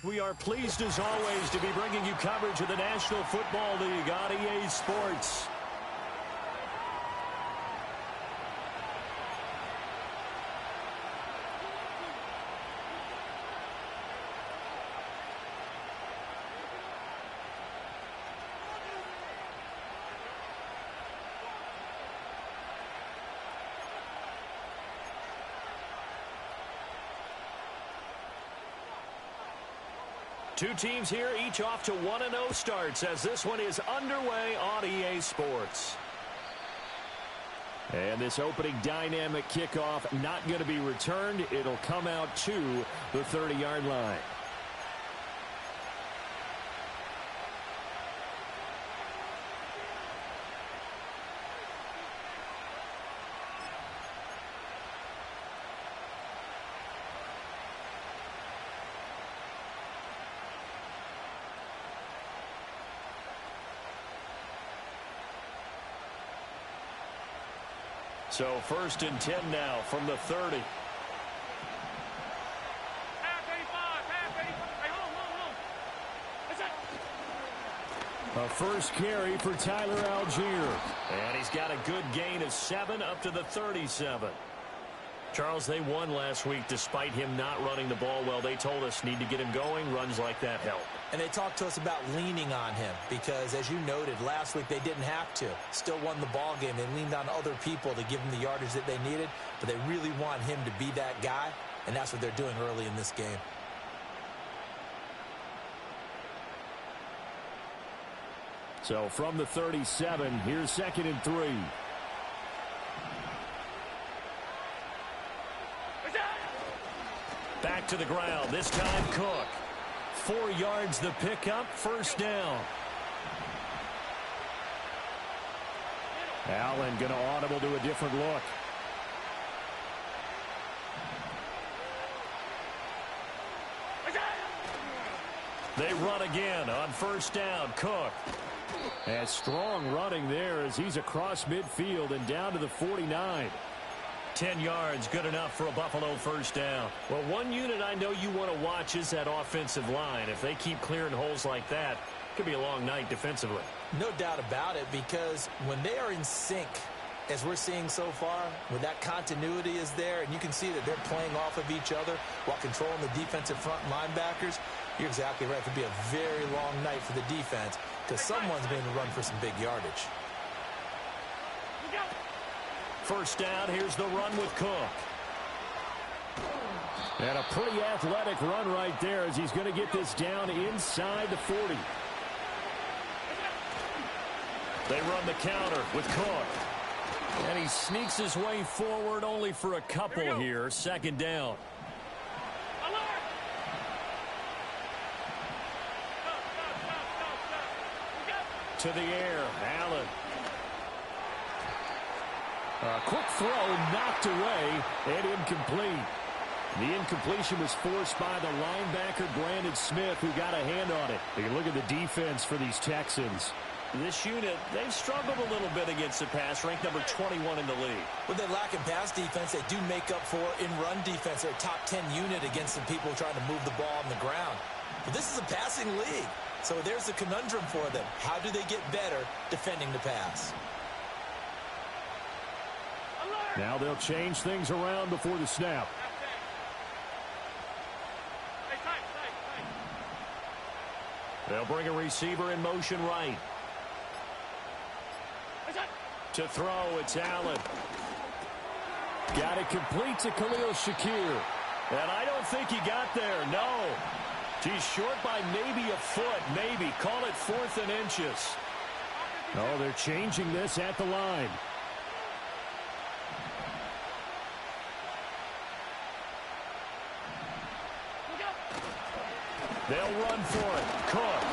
We are pleased as always to be bringing you coverage of the National Football League on EA Sports. Two teams here, each off to 1-0 starts as this one is underway on EA Sports. And this opening dynamic kickoff not going to be returned. It'll come out to the 30-yard line. So 1st and 10 now from the 30. A first carry for Tyler Algier. And he's got a good gain of 7 up to the 37. Charles, they won last week despite him not running the ball well. They told us need to get him going. Runs like that help. And they talked to us about leaning on him because, as you noted, last week they didn't have to. Still won the ball game. They leaned on other people to give them the yardage that they needed, but they really want him to be that guy, and that's what they're doing early in this game. So from the 37, here's 2nd and 3. Back to the ground, this time Cook. 4 yards the pickup, 1st down. Allen going to audible to a different look. They run again on 1st down, Cook. And strong running there as he's across midfield and down to the 49. 10 yards, good enough for a Buffalo 1st down. Well, one unit I know you want to watch is that offensive line. If they keep clearing holes like that, it could be a long night defensively. No doubt about it, because when they are in sync, as we're seeing so far, when that continuity is there, and you can see that they're playing off of each other while controlling the defensive front linebackers, you're exactly right. It could be a very long night for the defense because someone's going to run for some big yardage. 1st down, here's the run with Cook. And a pretty athletic run right there as he's going to get this down inside the 40. They run the counter with Cook. And he sneaks his way forward only for a couple here. 2nd down. To the air, Allen. A quick throw knocked away and incomplete. The incompletion was forced by the linebacker, Brandon Smith, who got a hand on it. You look at the defense for these Texans. This unit, they've struggled a little bit against the pass, ranked number 21 in the league. When they lack in pass defense, they do make up for in run defense. They're a top 10 unit against the people trying to move the ball on the ground. But this is a passing league, so there's a conundrum for them. How do they get better defending the pass? Now they'll change things around before the snap. They'll bring a receiver in motion right. To throw, it's Allen. Got it complete to Khalil Shakir. And I don't think he got there, no. He's short by maybe a foot, maybe. Call it 4th and inches. Oh, they're changing this at the line. They'll run for it. Cook.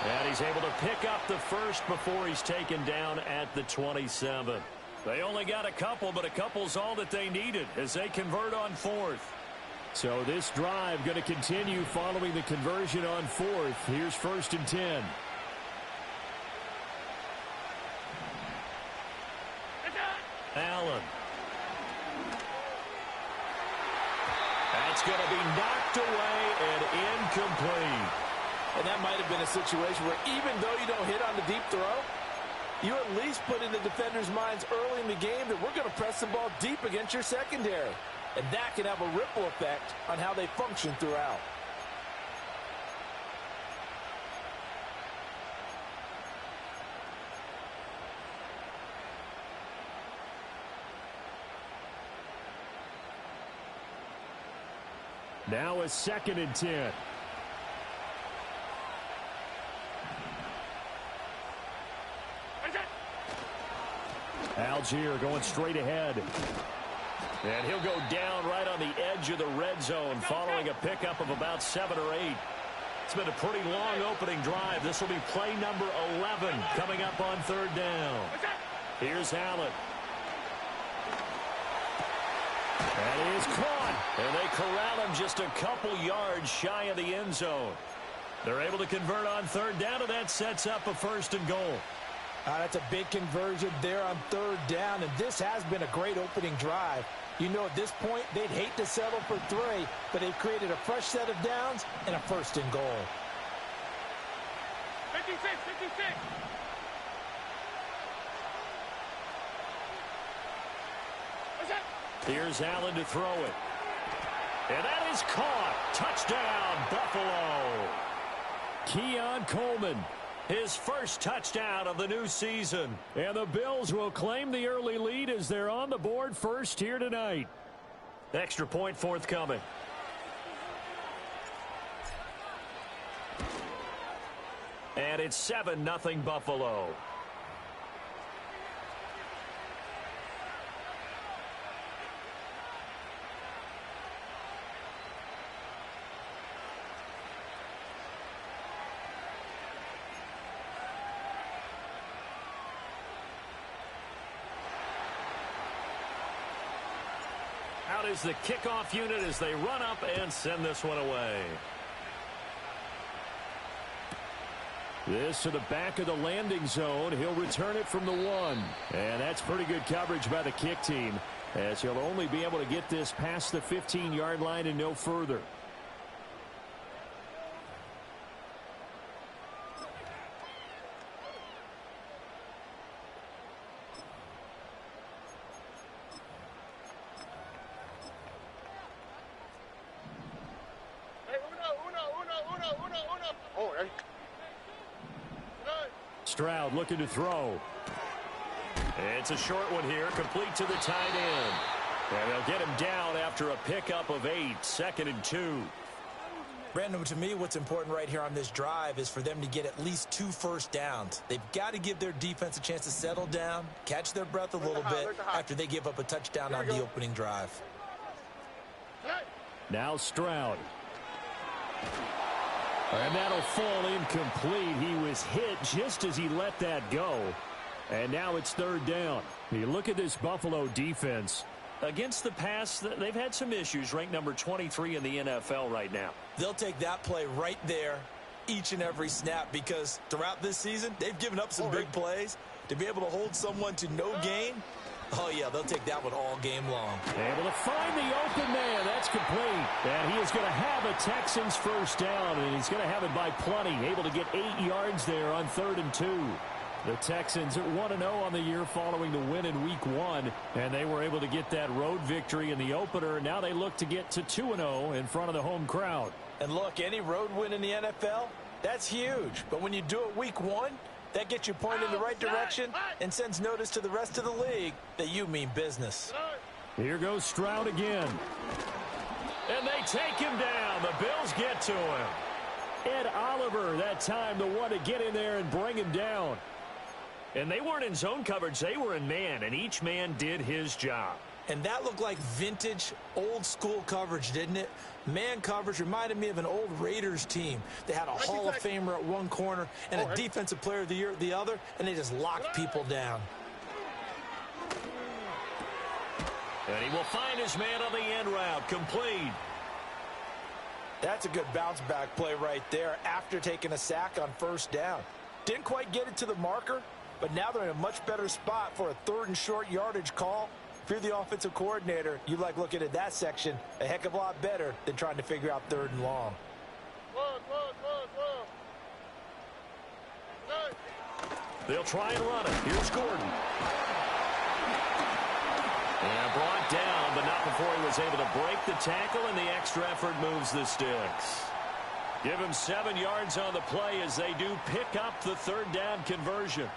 And he's able to pick up the 1st before he's taken down at the 27. They only got a couple, but a couple's all that they needed as they convert on 4th. So this drive going to continue following the conversion on 4th. Here's 1st and 10. Allen. That's going to be knocked away and incomplete. And that might have been a situation where even though you don't hit on the deep throw, you at least put in the defenders' minds early in the game that we're going to press the ball deep against your secondary. And that can have a ripple effect on how they function throughout. Now a 2nd and 10. Algier going straight ahead. And he'll go down right on the edge of the red zone following a pickup of about 7 or 8. It's been a pretty long opening drive. This will be play number 11 coming up on 3rd down. Here's Allen. And he is caught. And they corral him just a couple yards shy of the end zone. They're able to convert on 3rd down, and that sets up a 1st and goal. That's a big conversion there on 3rd down, and this has been a great opening drive. You know, at this point, they'd hate to settle for 3, but they've created a fresh set of downs and a 1st and goal. 56, 56. Here's Allen to throw it. And that is caught. Touchdown, Buffalo. Keon Coleman, his first touchdown of the new season. And the Bills will claim the early lead as they're on the board first here tonight. Extra point forthcoming. And it's 7-0 Buffalo. Out is the kickoff unit as they run up and send this one away. This to the back of the landing zone. He'll return it from the 1. And that's pretty good coverage by the kick team, as he'll only be able to get this past the 15-yard line and no further. Stroud looking to throw. It's a short one here, complete to the tight end. And they'll get him down after a pickup of 8, 2nd and 2. Brandon, to me, what's important right here on this drive is for them to get at least 2 first downs. They've got to give their defense a chance to settle down, catch their breath a little bit after they give up a touchdown on the opening drive. Now Stroud. And that'll fall incomplete. He was hit just as he let that go. And now it's 3rd down. You look at this Buffalo defense. Against the pass, they've had some issues. Ranked number 23 in the NFL right now. They'll take that play right there each and every snap because throughout this season, they've given up some big plays. To be able to hold someone to no gain, oh, yeah, they'll take that one all game long. Able to find the open man. That's complete. And he is going to have a Texans first down, and he's going to have it by plenty. Able to get 8 yards there on 3rd and 2. The Texans are 1-0 on the year following the win in Week 1, and they were able to get that road victory in the opener. Now they look to get to 2-0 in front of the home crowd. And look, any road win in the NFL, that's huge. But when you do it Week 1, that gets you pointed in the right direction and sends notice to the rest of the league that you mean business. Here goes Stroud again. And they take him down. The Bills get to him. Ed Oliver, that time the one to get in there and bring him down. And they weren't in zone coverage. They were in man, and each man did his job. And that looked like vintage, old-school coverage, didn't it? Man coverage reminded me of an old Raiders team. They had a Hall of Famer at one corner and a Defensive Player of the Year at the other, and they just locked people down. And he will find his man on the end route, complete. That's a good bounce-back play right there after taking a sack on first down. Didn't quite get it to the marker, but now they're in a much better spot for a 3rd and short yardage call. If you're the offensive coordinator, you like looking at that section a heck of a lot better than trying to figure out 3rd and long. They'll try and run it. Here's Gordon. And brought down, but not before he was able to break the tackle, and the extra effort moves the sticks. Give him 7 yards on the play as they do pick up the 3rd down conversion.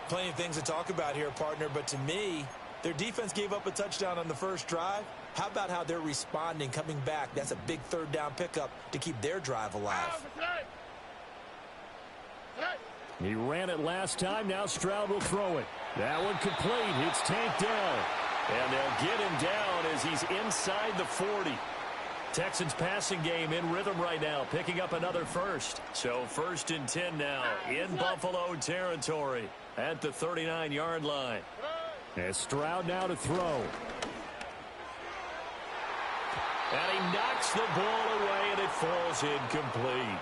Plenty of things to talk about here, partner, but to me, their defense gave up a touchdown on the first drive. How about how they're responding, coming back? That's a big 3rd down pickup to keep their drive alive. He ran it last time. Now Stroud will throw it. That one complete. It's tanked down. And they'll get him down as he's inside the 40. Texans passing game in rhythm right now, picking up another first. So 1st and 10 now in Buffalo territory at the 39-yard line. As Stroud now to throw. And he knocks the ball away, and it falls incomplete.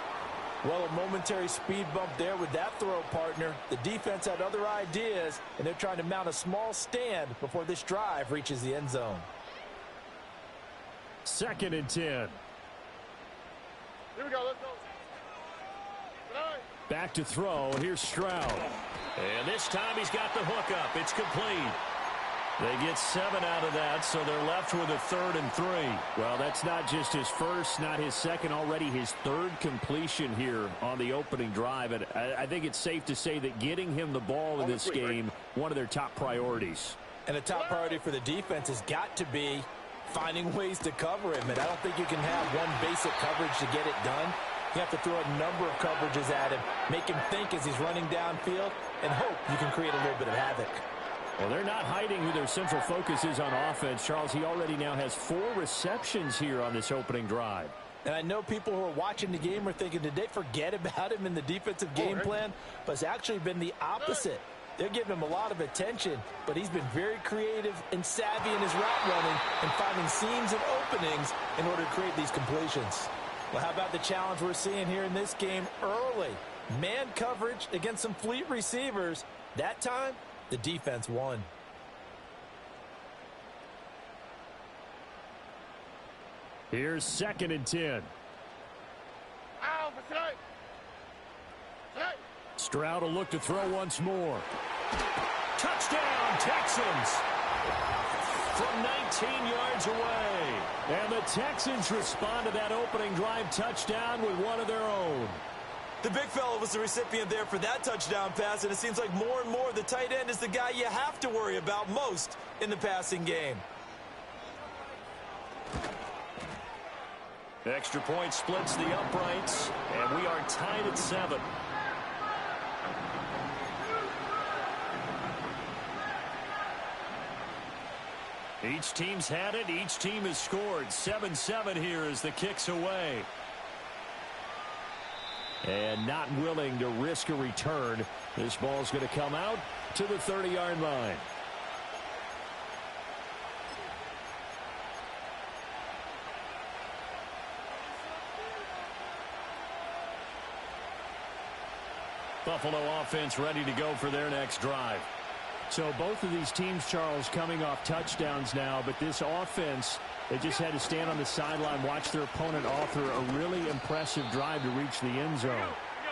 Well, a momentary speed bump there with that throw, partner. The defense had other ideas, and they're trying to mount a small stand before this drive reaches the end zone. 2nd and 10. Here we go. Let's go. Back to throw. Here's Stroud. And this time he's got the hook up. It's complete. They get 7 out of that, so they're left with a 3rd and 3. Well, that's not just his first, not his second, already his 3rd completion here on the opening drive. And I think it's safe to say that getting him the ball in this game, one of their top priorities. And a top priority for the defense has got to be finding ways to cover him. And I don't think you can have one basic coverage to get it done. You have to throw a number of coverages at him, make him think as he's running downfield, and hope you can create a little bit of havoc. Well, they're not hiding who their central focus is on offense. Charles, he already now has 4 receptions here on this opening drive. And I know people who are watching the game are thinking, did they forget about him in the defensive game plan? But it's actually been the opposite. They're giving him a lot of attention, but he's been very creative and savvy in his route running and finding seams and openings in order to create these completions. Well, how about the challenge we're seeing here in this game early? Man coverage against some fleet receivers. That time, the defense won. Here's 2nd and 10. Stroud will look to throw once more. Touchdown, Texans! From 19 yards away. And the Texans respond to that opening drive touchdown with one of their own. The big fella was the recipient there for that touchdown pass, and it seems like more and more the tight end is the guy you have to worry about most in the passing game. Extra point splits the uprights, and we are tied at 7. Each team's had it. Each team has scored. 7-7 here as the kick's away. And not willing to risk a return. This ball's going to come out to the 30-yard line. Buffalo offense ready to go for their next drive. So both of these teams, Charles, coming off touchdowns now, but this offense, they just had to stand on the sideline, watch their opponent author a really impressive drive to reach the end zone.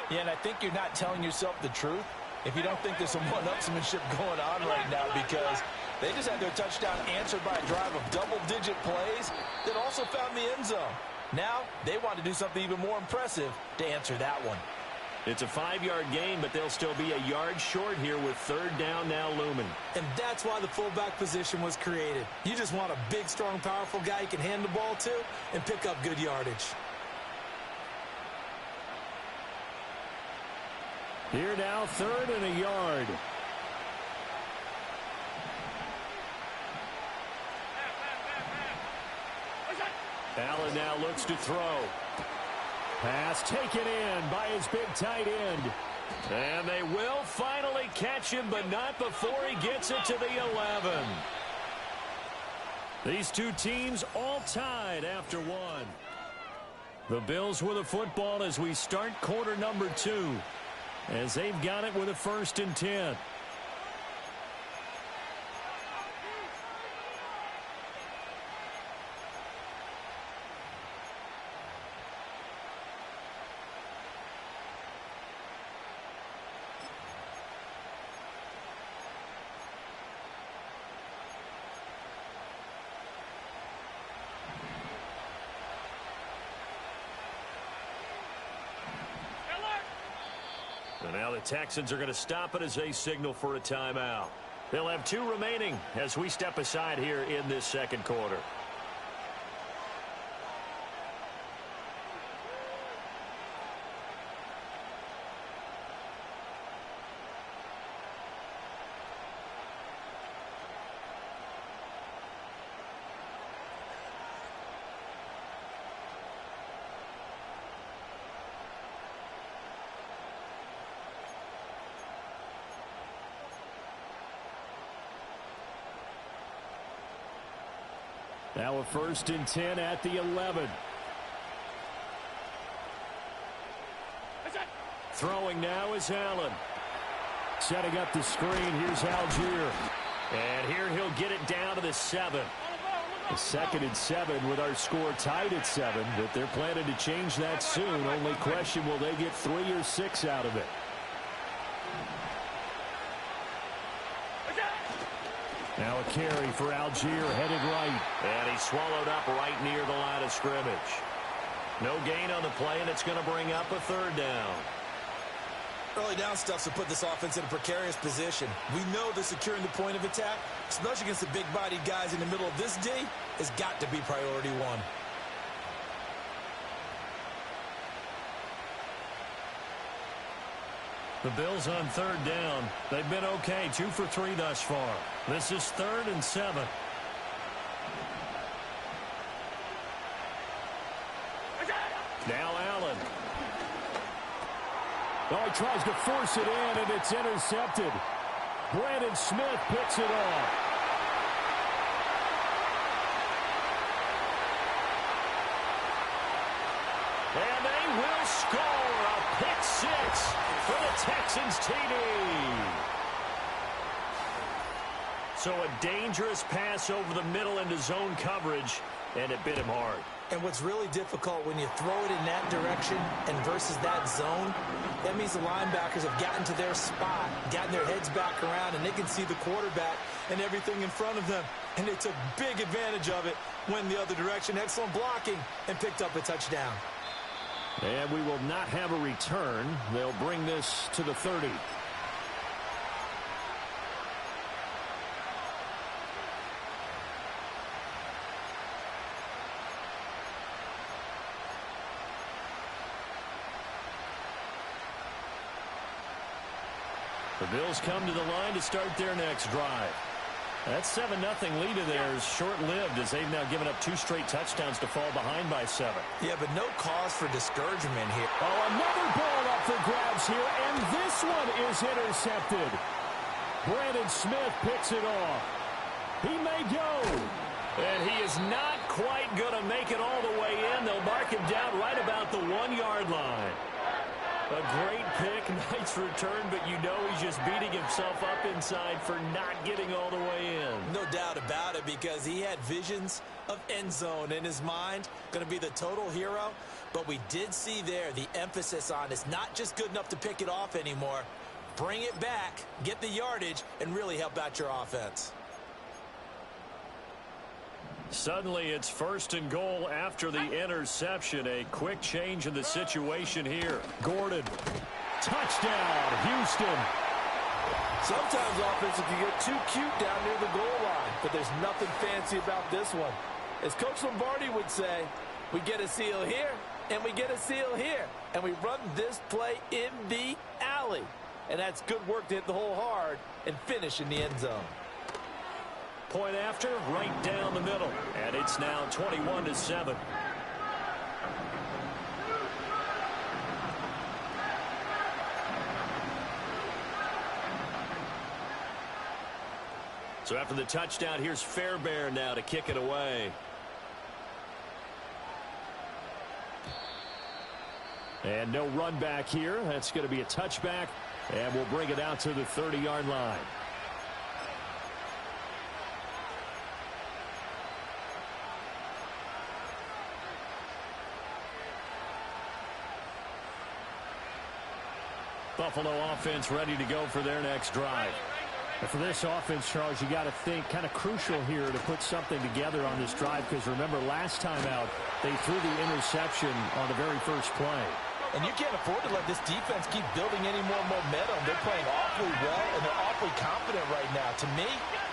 Yeah, and I think you're not telling yourself the truth if you don't think there's some one-upsmanship going on right now, because they just had their touchdown answered by a drive of double-digit plays that also found the end zone. Now they want to do something even more impressive to answer that one. It's a 5-yard gain, but they'll still be a yard short here with 3rd down now looming. And that's why the fullback position was created. You just want a big, strong, powerful guy you can hand the ball to and pick up good yardage. Here now, 3rd and a yard. Allen now looks to throw. Pass taken in by his big tight end. And they will finally catch him, but not before he gets it to the 11. These two teams all tied after one. The Bills with a football as we start quarter number 2. As they've got it with a 1st and 10. Texans are going to stop it as they signal for a timeout. They'll have 2 remaining as we step aside here in this second quarter. Now a 1st and 10 at the 11. Throwing now is Allen. Setting up the screen. Here's Algier. And here he'll get it down to the 7. A 2nd and 7 with our score tied at 7. But they're planning to change that soon. Only question, will they get 3 or 6 out of it? Now a carry for Algier, headed right. And he's swallowed up right near the line of scrimmage. No gain on the play, and it's going to bring up a 3rd down. Early down stuff's to put this offense in a precarious position. We know that securing the point of attack, especially against the big-bodied guys in the middle of this D, has got to be priority 1. The Bills on 3rd down. They've been okay, 2 for 3 thus far. This is 3rd and 7. Now Allen. Oh, he tries to force it in, and it's intercepted. Brandon Smith picks it off. And they will score a pick 6 for the Texans TD. So a dangerous pass over the middle into zone coverage, and it bit him hard. And what's really difficult when you throw it in that direction and versus that zone, that means the linebackers have gotten to their spot, gotten their heads back around, and they can see the quarterback and everything in front of them. And they took big advantage of it, went the other direction, excellent blocking, and picked up a touchdown. And we will not have a return. They'll bring this to the 30. The Bills come to the line to start their next drive. That 7-0 lead of theirs short-lived as they've now given up 2 straight touchdowns to fall behind by 7. Yeah, but no cause for discouragement here. Oh, another ball up for grabs here, and this one is intercepted. Brandon Smith picks it off. He may go. And he is not quite going to make it all the way in. They'll mark him down right about the 1-yard line. A great pick, nice return, but you know he's just beating himself up inside for not getting all the way in. No doubt about it, because he had visions of end zone in his mind, going to be the total hero. But we did see there the emphasis on it's not just good enough to pick it off anymore. Bring it back, get the yardage, and really help out your offense. Suddenly it's 1st and goal after the interception. A quick change in the situation here. Gordon. Touchdown, Houston. Sometimes offensive can get too cute down near the goal line, but there's nothing fancy about this one. As Coach Lombardi would say, we get a seal here, and we get a seal here, and we run this play in the alley. And that's good work to hit the hole hard and finish in the end zone. Point after, right down the middle. And it's now 21-7. So after the touchdown, here's Fairbairn now to kick it away. And no run back here. That's going to be a touchback. And we'll bring it out to the 30-yard line. Buffalo offense ready to go for their next drive. And for this offense, Charles, you got to think kind of crucial here to put something together on this drive, because remember last time out they threw the interception on the very first play. And you can't afford to let this defense keep building any more momentum. They're playing awfully well, and they're awfully confident right now. To me,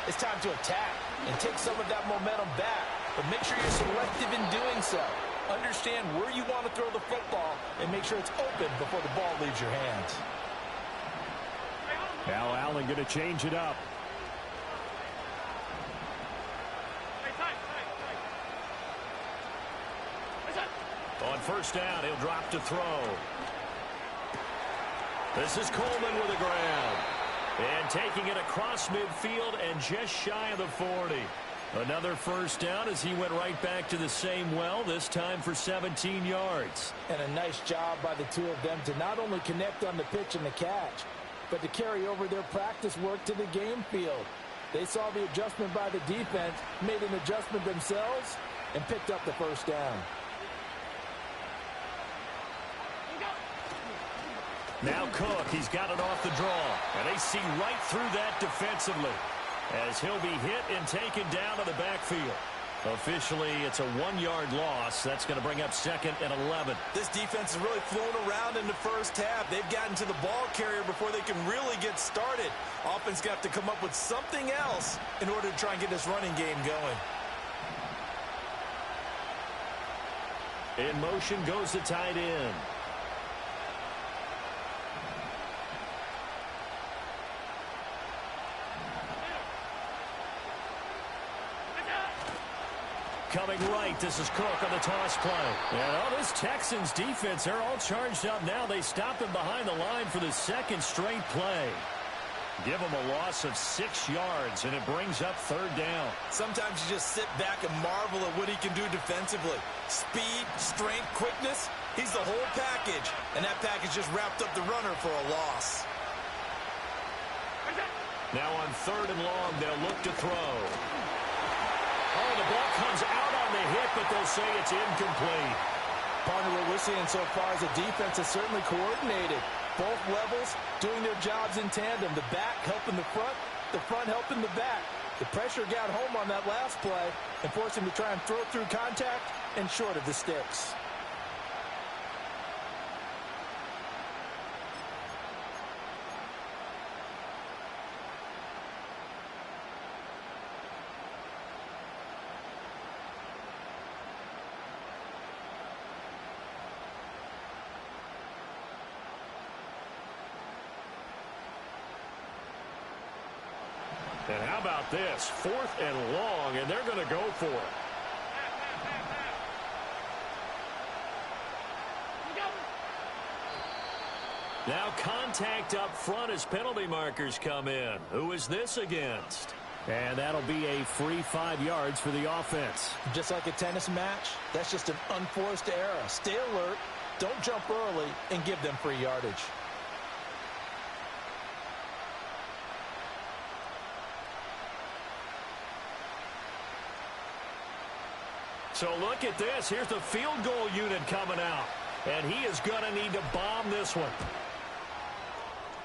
it's time to attack and take some of that momentum back. But make sure you're selective in doing so. Understand where you want to throw the football and make sure it's open before the ball leaves your hands. Now Allen going to change it up. On first down, he'll drop to throw. This is Coleman with the ground. And taking it across midfield and just shy of the 40. Another first down as he went right back to the same well, this time for 17 yards. And a nice job by the two of them to not only connect on the pitch and the catch, but to carry over their practice work to the game field. They saw the adjustment by the defense, made an adjustment themselves, and picked up the first down. Now Cook, he's got it off the draw. And they see right through that defensively as he'll be hit and taken down to the backfield. Officially, it's a 1-yard loss. That's going to bring up 2nd and 11. This defense has really flown around in the first half. They've gotten to the ball carrier before they can really get started. Offense got to come up with something else in order to try and get this running game going. In motion goes the tight end. Coming right, this is Cook on the toss play. And this Texans defense, they're all charged up now. They stop him behind the line for the second straight play. Give him a loss of 6 yards, and it brings up 3rd down. Sometimes you just sit back and marvel at what he can do defensively. Speed, strength, quickness, he's the whole package. And that package just wrapped up the runner for a loss. Now on 3rd and long, they'll look to throw. Oh, the ball comes out on the hit, but they'll say it's incomplete. Partner, what we're seeing so far is the defense is certainly coordinated. Both levels doing their jobs in tandem. The back helping the front helping the back. The pressure got home on that last play and forced him to try and throw through contact and short of the sticks. And how about this? 4th and long, and they're going to go for it. Now contact up front as penalty markers come in. Who is this against? And that'll be a free 5 yards for the offense. Just like a tennis match, that's just an unforced error. Stay alert, don't jump early, and give them free yardage. So look at this. Here's the field goal unit coming out. And he is going to need to bomb this one.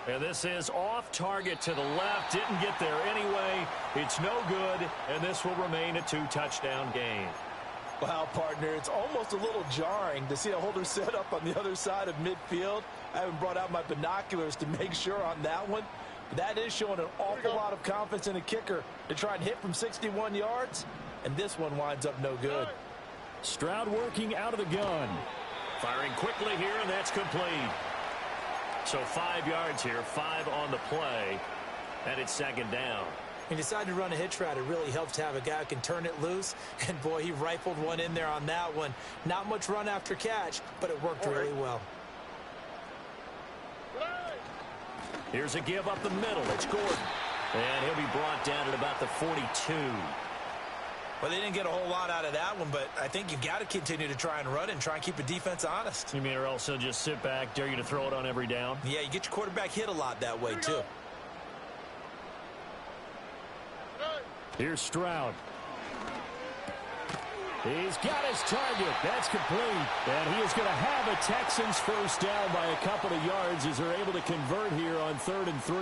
And this is off target to the left. Didn't get there anyway. It's no good. And this will remain a 2-touchdown game. Wow, partner, it's almost a little jarring to see a holder set up on the other side of midfield. I haven't brought out my binoculars to make sure on that one. But that is showing an awful lot of confidence in a kicker to try and hit from 61 yards. And this one winds up no good. Stroud working out of the gun. Firing quickly here, and that's complete. So 5 yards here, 5 on the play, and it's 2nd down. He decided to run a hitch route. It really helps to have a guy who can turn it loose. And, boy, he rifled one in there on that one. Not much run after catch, but it worked really well. Here's a give up the middle. It's Gordon. And he'll be brought down at about the 42. Well, they didn't get a whole lot out of that one, but I think you've got to continue to try and run and try and keep the defense honest. You mean or else they'll just sit back, dare you to throw it on every down? Yeah, you get your quarterback hit a lot that way, too. Here's Stroud. He's got his target. That's complete. And he is going to have a Texans first down by a couple of yards as they're able to convert here on 3rd and 3.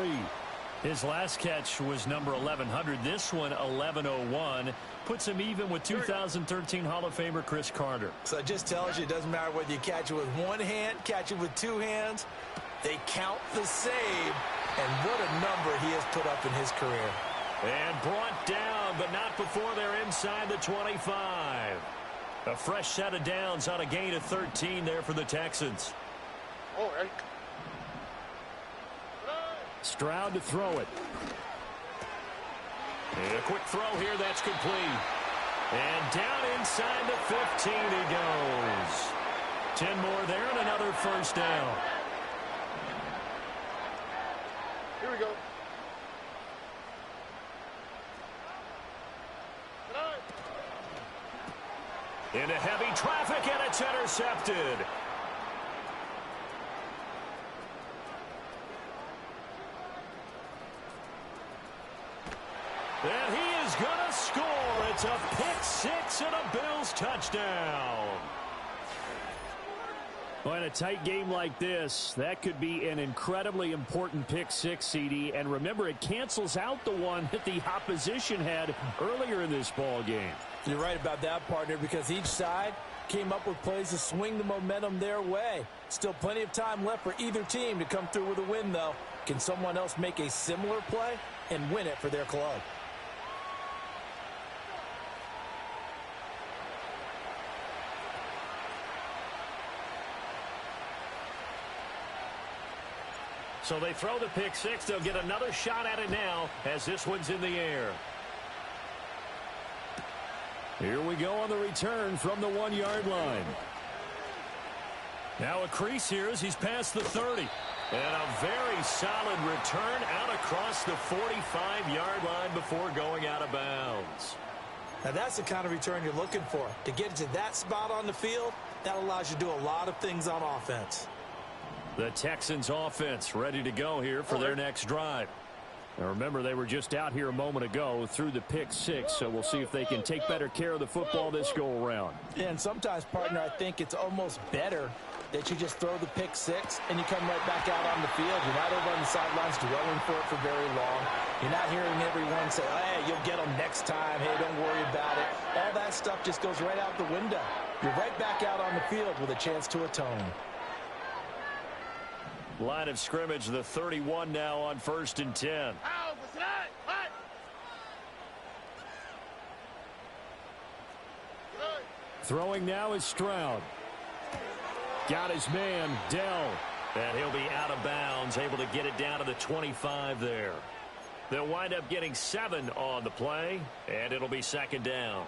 His last catch was number 1100. This one, 1101. Puts him even with 2013 Hall of Famer Chris Carter. So it just tells you it doesn't matter whether you catch it with one hand, catch it with two hands. They count the save. And what a number he has put up in his career. And brought down, but not before they're inside the 25. A fresh set of downs on a gain of 13 there for the Texans. Oh, Eddie. Stroud to throw it. And a quick throw here, that's complete. And down inside the 15 he goes. 10 more there and another first down. Here we go. Into heavy traffic, and it's intercepted. And he is going to score. It's a pick six and a Bills touchdown. Well, in a tight game like this, that could be an incredibly important pick six, CD. And remember, it cancels out the one that the opposition had earlier in this ball game. You're right about that, partner, because each side came up with plays to swing the momentum their way. Still plenty of time left for either team to come through with a win, though. Can someone else make a similar play and win it for their club? So they throw the pick six. They'll get another shot at it now as this one's in the air. Here we go on the return from the 1-yard line. Now a crease here as he's past the 30. And a very solid return out across the 45-yard line before going out of bounds. Now that's the kind of return you're looking for. To get to that spot on the field, that allows you to do a lot of things on offense. The Texans offense ready to go here for their next drive. Now remember, they were just out here a moment ago through the pick six, so we'll see if they can take better care of the football this go around. Yeah, and sometimes, partner, I think it's almost better that you just throw the pick six and you come right back out on the field. You're not over on the sidelines dwelling for it for very long. You're not hearing everyone say, hey, you'll get them next time. Hey, don't worry about it. All that stuff just goes right out the window. You're right back out on the field with a chance to atone. Line of scrimmage, the 31 now on 1st and 10. Throwing now is Stroud. Got his man, Dell. And he'll be out of bounds, able to get it down to the 25 there. They'll wind up getting 7 on the play, and it'll be 2nd down.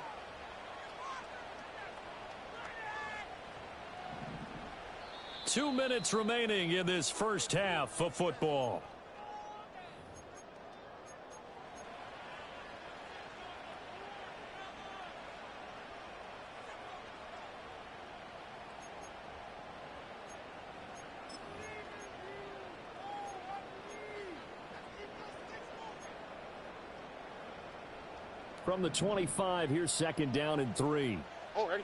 Two minutes remaining in this first half of football. From the 25, here's 2nd down and 3. Oh, ready.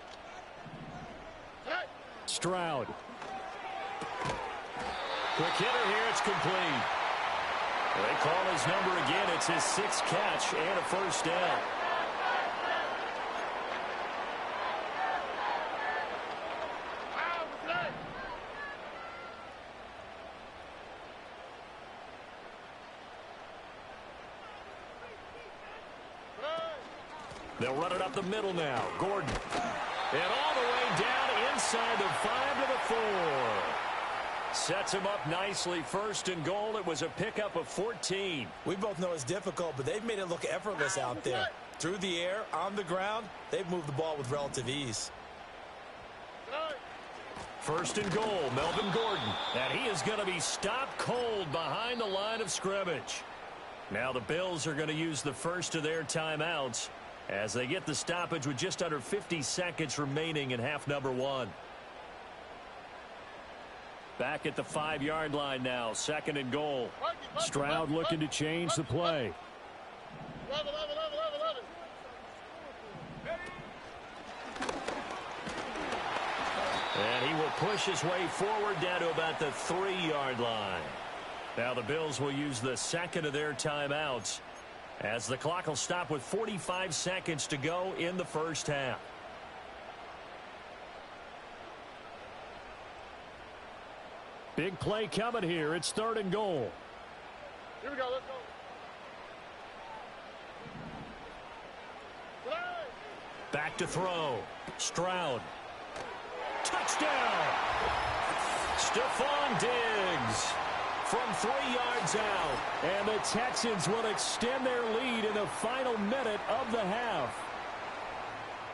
Stroud. Quick hitter here, it's complete. They call his number again. It's his 6th catch and a first down. They'll run it up the middle now. Gordon. And all the way down inside the 5 to the 4. Sets him up nicely. 1st and goal. It was a pickup of 14. We both know it's difficult, but they've made it look effortless out there. Through the air, on the ground, they've moved the ball with relative ease. 1st and goal, Melvin Gordon. And he is going to be stopped cold behind the line of scrimmage. Now the Bills are going to use the first of their timeouts as they get the stoppage with just under 50 seconds remaining in half number 1. Back at the 5-yard line now, 2nd and goal. Stroud looking to change the play. And he will push his way forward down to about the 3-yard line. Now the Bills will use the second of their timeouts as the clock will stop with 45 seconds to go in the first half. Big play coming here. It's 3rd and goal. Here we go. Let's go. Back to throw. Stroud. Touchdown! Stephon Diggs from 3 yards out. And the Texans will extend their lead in the final minute of the half.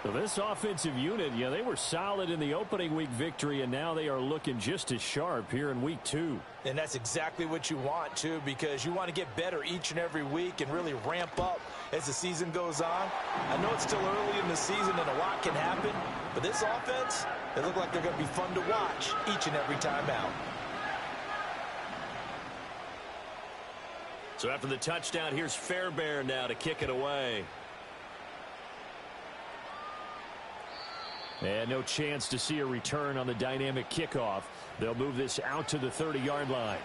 So this offensive unit, they were solid in the opening week victory, and now they are looking just as sharp here in week 2. And that's exactly what you want, too, because you want to get better each and every week and really ramp up as the season goes on. I know it's still early in the season and a lot can happen, but this offense, they look like they're going to be fun to watch each and every time out. So after the touchdown, here's Fairbairn now to kick it away. And no chance to see a return on the dynamic kickoff. They'll move this out to the 30-yard line.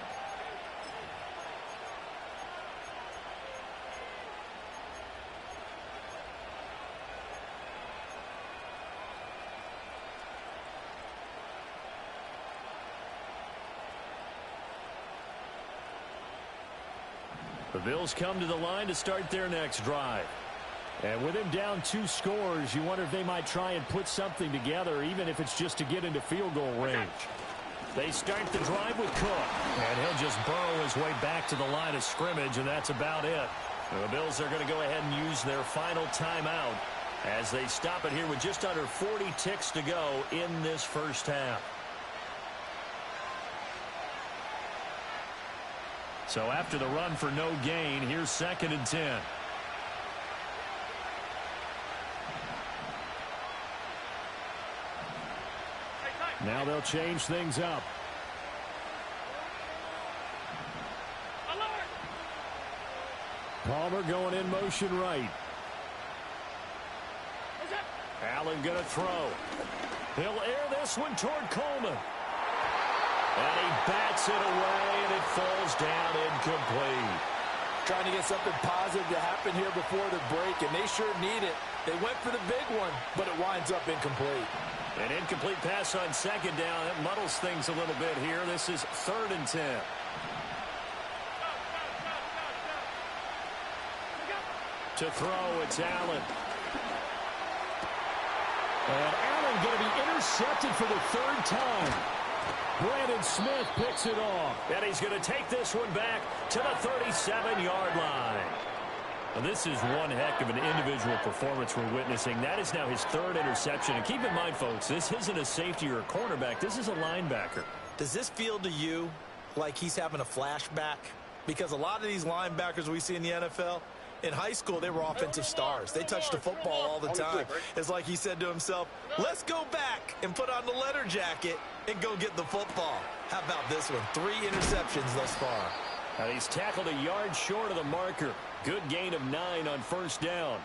The Bills come to the line to start their next drive. And with him down 2 scores, you wonder if they might try and put something together, even if it's just to get into field goal range. They start the drive with Cook. And he'll just burrow his way back to the line of scrimmage, and that's about it. The Bills are going to go ahead and use their final timeout as they stop it here with just under 40 ticks to go in this first half. So after the run for no gain, here's 2nd and 10. Now they'll change things up. Palmer going in motion right. Allen going to throw. He'll air this one toward Coleman. And he bats it away, and it falls down incomplete. Trying to get something positive to happen here before the break, and they sure need it. They went for the big one, but it winds up incomplete. An incomplete pass on 2nd down. That muddles things a little bit here. This is 3rd and 10. To throw, it's Allen. And Allen going to be intercepted for the 3rd time. Brandon Smith picks it off. And he's going to take this one back to the 37-yard line. Well, this is one heck of an individual performance we're witnessing. That is now his 3rd interception. And keep in mind, folks, this isn't a safety or a cornerback. This is a linebacker. Does this feel to you like he's having a flashback? Because a lot of these linebackers we see in the NFL, in high school, they were offensive stars. They touched the football all the time. It's like he said to himself, let's go back and put on the leather jacket and go get the football. How about this one? 3 interceptions thus far. And he's tackled a yard short of the marker. Good gain of 9 on 1st down.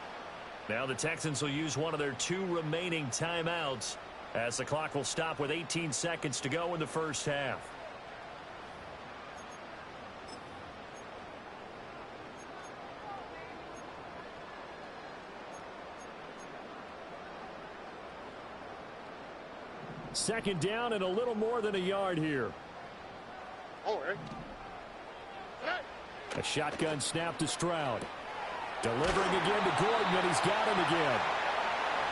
Now the Texans will use one of their 2 remaining timeouts as the clock will stop with 18 seconds to go in the first half. Second down and a little more than a yard here. Oh, hey. A shotgun snap to Stroud. Delivering again to Gordon, and he's got him again.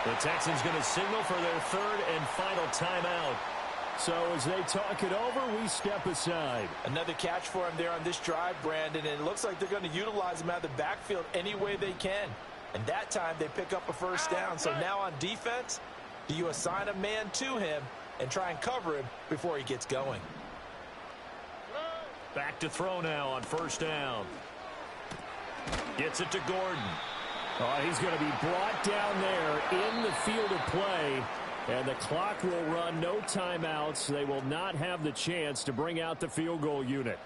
The Texans going to signal for their 3rd and final timeout. So as they talk it over, we step aside. Another catch for him there on this drive, Brandon, and it looks like they're going to utilize him out of the backfield any way they can. And that time they pick up a 1st down. So now on defense, do you assign a man to him and try and cover him before he gets going? Back to throw now on 1st down. Gets it to Gordon. Oh, he's going to be brought down there in the field of play. And the clock will run, no timeouts. They will not have the chance to bring out the field goal unit.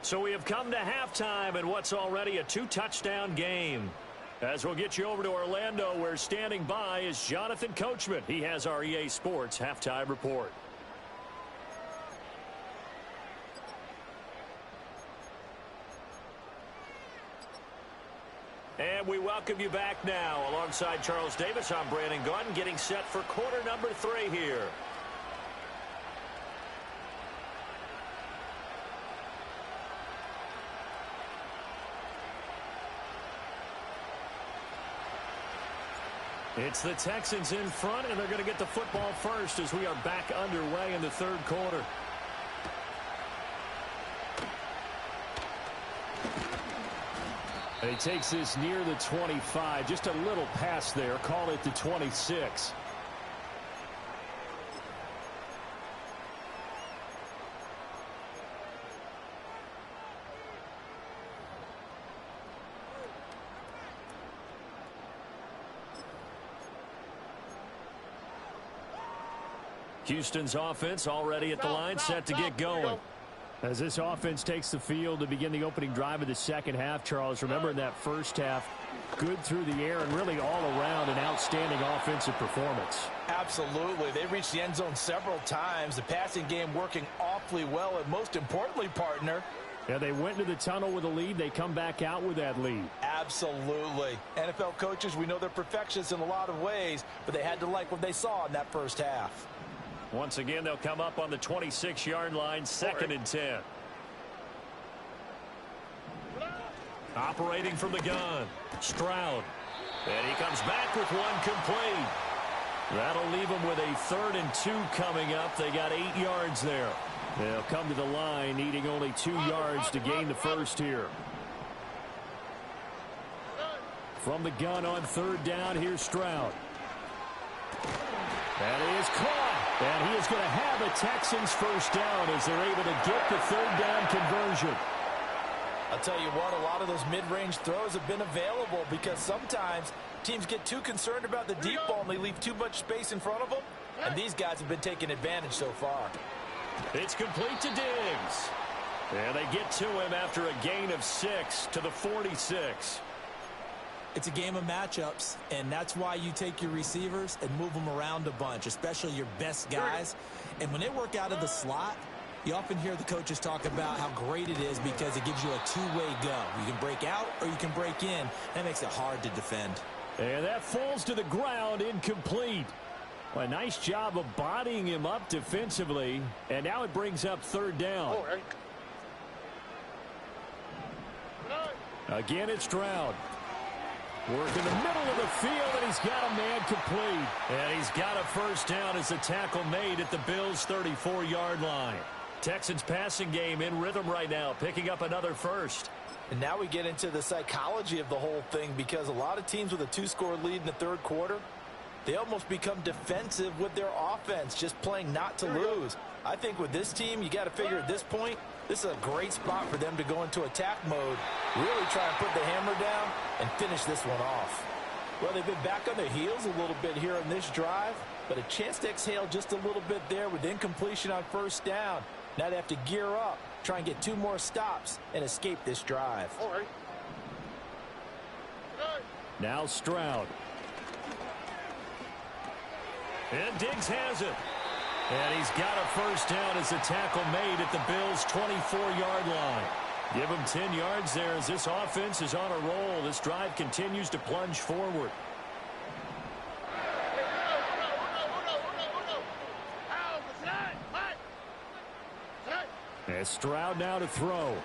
So we have come to halftime in what's already a 2-touchdown game. As we'll get you over to Orlando, where standing by is Jonathan Coachman. He has our EA Sports halftime report. And we welcome you back now. Alongside Charles Davis, I'm Brandon Gunn, getting set for quarter number 3 here. It's the Texans in front, and they're going to get the football first as we are back underway in the third quarter. And he takes this near the 25. Just a little pass there. Call it the 26. Houston's offense already at the line, set to get going. As this offense takes the field to begin the opening drive of the second half, Charles, remember in that first half, good through the air and really all around an outstanding offensive performance. Absolutely. They reached the end zone several times. The passing game working awfully well, and most importantly, partner, yeah, they went into the tunnel with a lead. They come back out with that lead. Absolutely. NFL coaches, we know they're perfectionists in a lot of ways, but they had to like what they saw in that first half. Once again, they'll come up on the 26-yard line, 2nd and 10. Operating from the gun, Stroud. And he comes back with one complete. That'll leave them with a 3rd and 2 coming up. They got 8 yards there. They'll come to the line needing only 2 yards to gain the first here. From the gun on 3rd down, here's Stroud. That is caught. And he is going to have a Texans first down as they're able to get the 3rd down conversion. I'll tell you what, a lot of those mid-range throws have been available because sometimes teams get too concerned about the deep ball and they leave too much space in front of them. And these guys have been taking advantage so far. It's complete to Diggs. And they get to him after a gain of 6 to the 46. It's a game of matchups, and that's why you take your receivers and move them around a bunch, especially your best guys. And when they work out of the slot, you often hear the coaches talk about how great it is because it gives you a two-way go. You can break out or you can break in. That makes it hard to defend. And that falls to the ground, incomplete. Well, a nice job of bodying him up defensively, and now it brings up 3rd down. Again, it's Stroud. Work in the middle of the field, and he's got a man complete. And he's got a first down as the tackle made at the Bills' 34-yard line. Texans passing game in rhythm right now, picking up another first. And now we get into the psychology of the whole thing because a lot of teams with a 2-score lead in the 3rd quarter, they almost become defensive with their offense, just playing not to lose. I think with this team, you got to figure at this point, this is a great spot for them to go into attack mode, really try and put the hammer down and finish this one off. Well, they've been back on their heels a little bit here in this drive, but a chance to exhale just a little bit there with incompletion on 1st down. Now they have to gear up, try and get 2 more stops and escape this drive. Now Stroud. And Diggs has it. And he's got a first down as the tackle made at the Bills' 24-yard line. Give him 10 yards there as this offense is on a roll. This drive continues to plunge forward. And Stroud now to throw.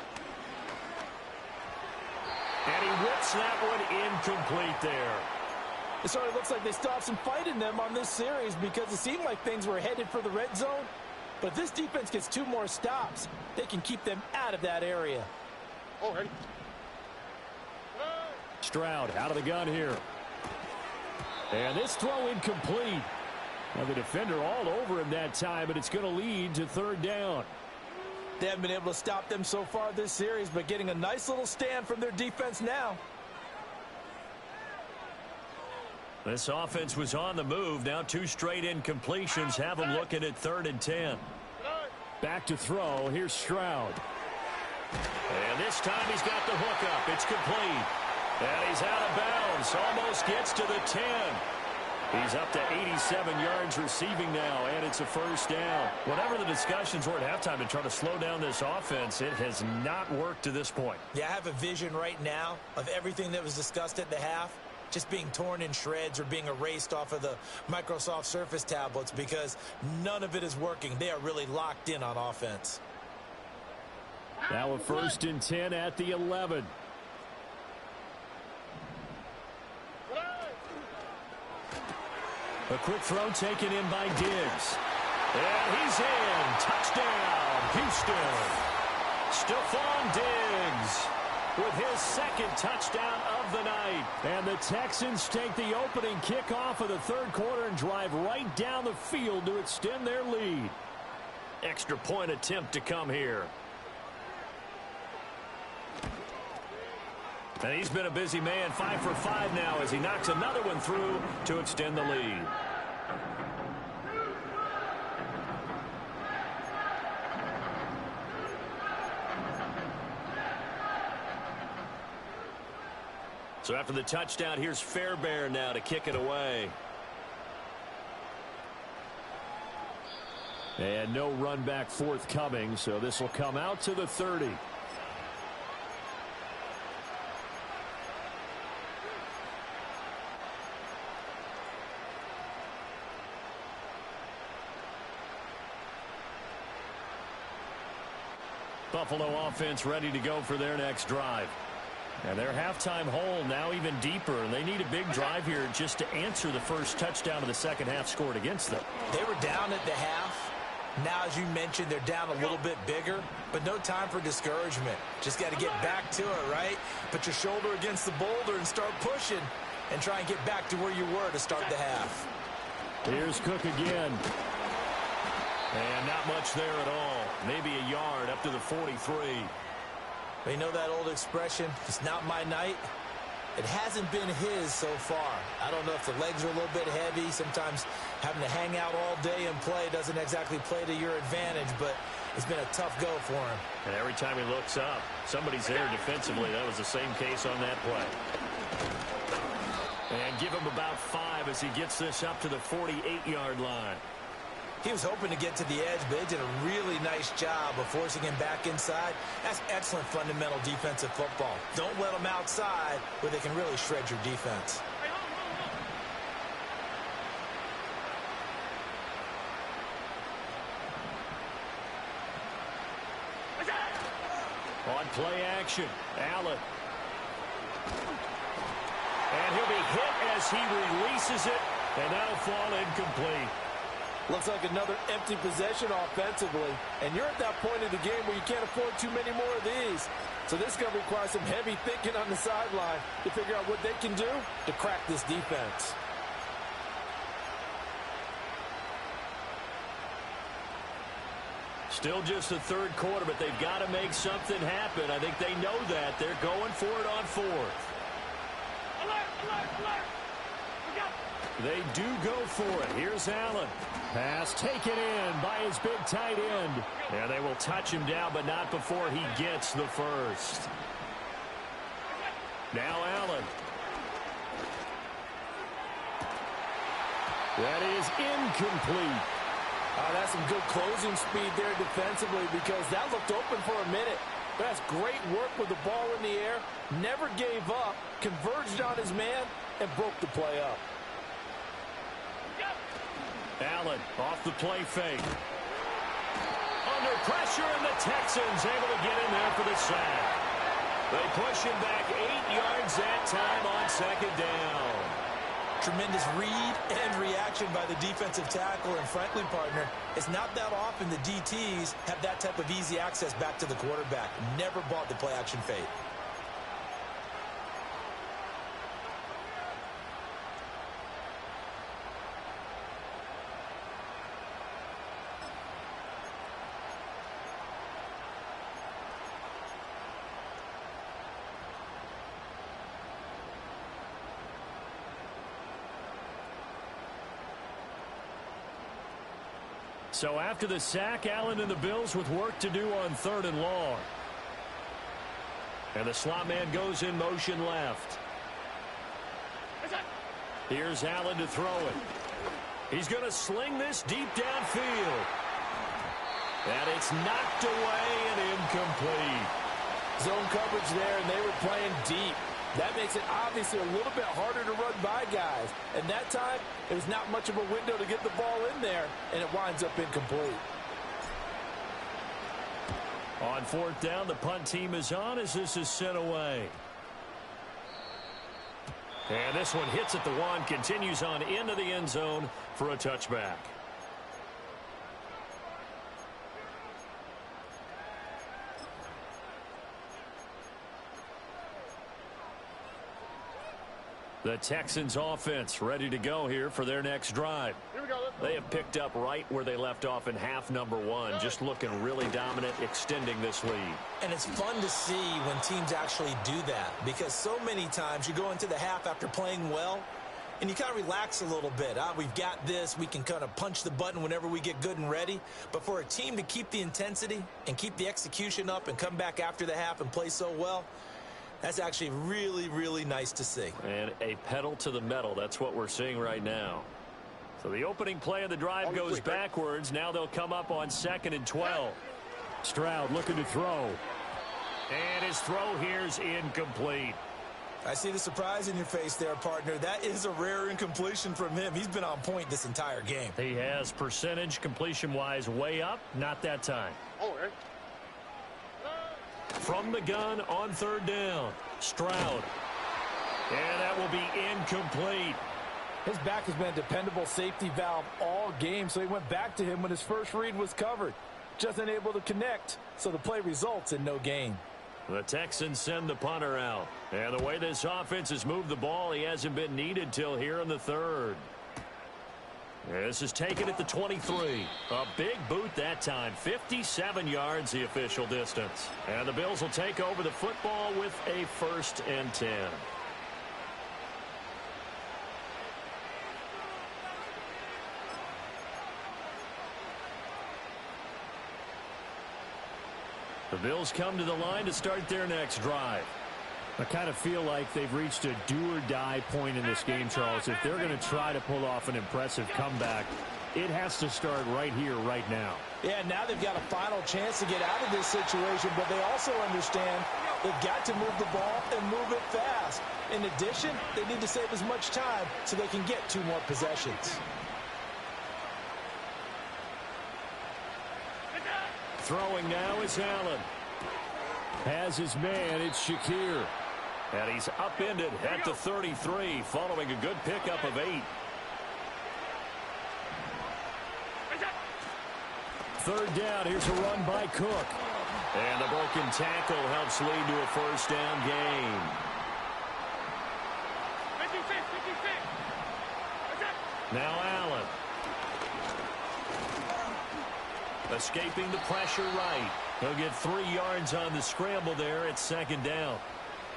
And he whips that one incomplete there. It certainly looks like they still have some fight in them on this series because it seemed like things were headed for the red zone. But if this defense gets 2 more stops, they can keep them out of that area. Stroud out of the gun here. And this throw incomplete. Now the defender all over him that time, but it's going to lead to 3rd down. They haven't been able to stop them so far this series, but getting a nice little stand from their defense now. This offense was on the move. Now 2 straight incompletions have them looking at 3rd and 10. Back to throw. Here's Stroud. And this time he's got the hook up. It's complete. And he's out of bounds. Almost gets to the 10. He's up to 87 yards receiving now, and it's a first down. Whatever the discussions were at halftime to try to slow down this offense, it has not worked to this point. Yeah, I have a vision right now of everything that was discussed at the half just being torn in shreds or being erased off of the Microsoft Surface tablets because none of it is working. They are really locked in on offense. Now a 1st and 10 at the 11. A quick throw taken in by Diggs. And he's in. Touchdown, Houston. Stephon Diggs with his 2nd touchdown of the night. And the Texans take the opening kickoff of the 3rd quarter and drive right down the field to extend their lead. Extra point attempt to come here. And he's been a busy man, 5 for 5 now as he knocks another one through to extend the lead. So after the touchdown, here's Fairbairn now to kick it away. And no run back forthcoming, so this will come out to the 30. Buffalo offense ready to go for their next drive. And their halftime hole now even deeper. And they need a big drive here just to answer the first touchdown of the second half scored against them. They were down at the half. Now, as you mentioned, they're down a little bit bigger, but no time for discouragement. Just got to get back to it, right? Put your shoulder against the boulder and start pushing and try and get back to where you were to start the half. Here's Cook again. And not much there at all. Maybe a yard up to the 43. You know that old expression, it's not my night? It hasn't been his so far. I don't know if the legs are a little bit heavy. Sometimes having to hang out all day and play doesn't exactly play to your advantage, but it's been a tough go for him. And every time he looks up, somebody's there defensively. That was the same case on that play. And give him about 5 as he gets this up to the 48-yard line. He was hoping to get to the edge, but they did a really nice job of forcing him back inside. That's excellent fundamental defensive football. Don't let them outside where they can really shred your defense. On play action, Allen. And he'll be hit as he releases it, and that'll fall incomplete. Looks like another empty possession offensively. And you're at that point in the game where you can't afford too many more of these. So this is going to require some heavy thinking on the sideline to figure out what they can do to crack this defense. Still just the 3rd quarter, but they've got to make something happen. I think they know that. They're going for it on 4th. Alert, alert, alert. They do go for it. Here's Allen. Pass taken in by his big tight end. And they will touch him down, but not before he gets the first. Now Allen. That is incomplete. That's some good closing speed there defensively because that looked open for a minute. But that's great work with the ball in the air. Never gave up. Converged on his man and broke the play up. Allen off the play fake. Under pressure, and the Texans able to get in there for the sack. They push him back 8 yards that time on 2nd down. Tremendous read and reaction by the defensive tackle, and frankly, partner, it's not that often the DTs have that type of easy access back to the quarterback. Never bought the play action fake. So after the sack, Allen and the Bills with work to do on 3rd and long. And the slot man goes in motion left. Here's Allen to throw it. He's going to sling this deep downfield. And it's knocked away and incomplete. Zone coverage there, and they were playing deep. That makes it obviously a little bit harder to run by guys. And that time, it was not much of a window to get the ball in there, and it winds up incomplete. On fourth down, the punt team is on as this is sent away. And this one hits at the one, continues on into the end zone for a touchback. The Texans offense ready to go here for their next drive. Here we go. They have picked up right where they left off in half number one, just looking really dominant, extending this lead. And it's fun to see when teams actually do that, because so many times you go into the half after playing well and you kind of relax a little bit. We've got this. We can kind of punch the button whenever we get good and ready. But for a team to keep the intensity and keep the execution up and come back after the half and play so well, that's actually really, really nice to see. And a pedal to the metal. That's what we're seeing right now. So the opening play of the drive goes backwards. Now they'll come up on 2nd and 12. Stroud looking to throw. And his throw here's incomplete. I see the surprise in your face there, partner. That is a rare incompletion from him. He's been on point this entire game. He has percentage completion-wise way up. Not that time. From the gun on 3rd down, Stroud. And that will be incomplete. His back has been a dependable safety valve all game, so he went back to him when his first read was covered. Just unable to connect, so the play results in no gain. The Texans send the punter out. And the way this offense has moved the ball, he hasn't been needed till here in the 3rd. This is taken at the 23. A big boot that time. 57 yards the official distance. And the Bills will take over the football with a 1st and 10. The Bills come to the line to start their next drive. I kind of feel like they've reached a do-or-die point in this game, Charles. If they're going to try to pull off an impressive comeback, it has to start right here, right now. Yeah, now they've got a final chance to get out of this situation, but they also understand they've got to move the ball and move it fast. In addition, they need to save as much time so they can get 2 more possessions. Throwing now is Allen. Has his man, it's Shakir. And he's upended at the 33, following a good pickup of 8. 3rd down, here's a run by Cook. And the broken tackle helps lead to a 1st down gain. 56. Now Allen. Escaping the pressure right. He'll get 3 yards on the scramble there at 2nd down.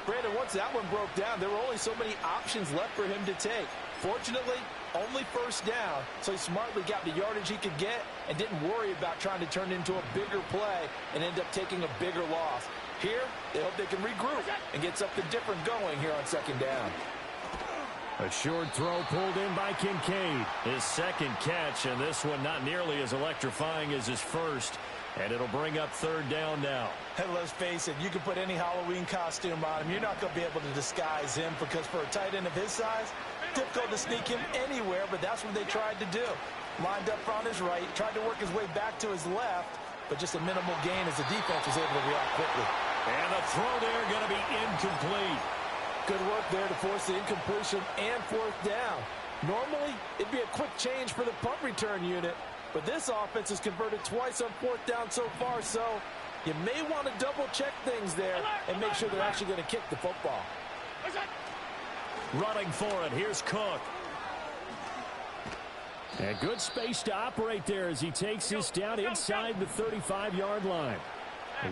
Brandon, once that one broke down, there were only so many options left for him to take. Fortunately, only 1st down, so he smartly got the yardage he could get and didn't worry about trying to turn it into a bigger play and end up taking a bigger loss. Here, they hope they can regroup and get something different going here on 2nd down. A short throw pulled in by Kincaid. His 2nd catch, and this one not nearly as electrifying as his first. And it'll bring up 3rd down now. And let's face it, you can put any Halloween costume on him. You're not going to be able to disguise him, because for a tight end of his size, difficult to sneak him anywhere, but that's what they tried to do. Lined up on his right, tried to work his way back to his left, but just a minimal gain as the defense was able to react quickly. And the throw there going to be incomplete. Good work there to force the incompletion and 4th down. Normally, it'd be a quick change for the punt return unit, but this offense has converted twice on 4th down so far, so you may want to double-check things there and make sure they're actually going to kick the football. Running for it, here's Cook. And good space to operate there as he takes this down inside the 35-yard line.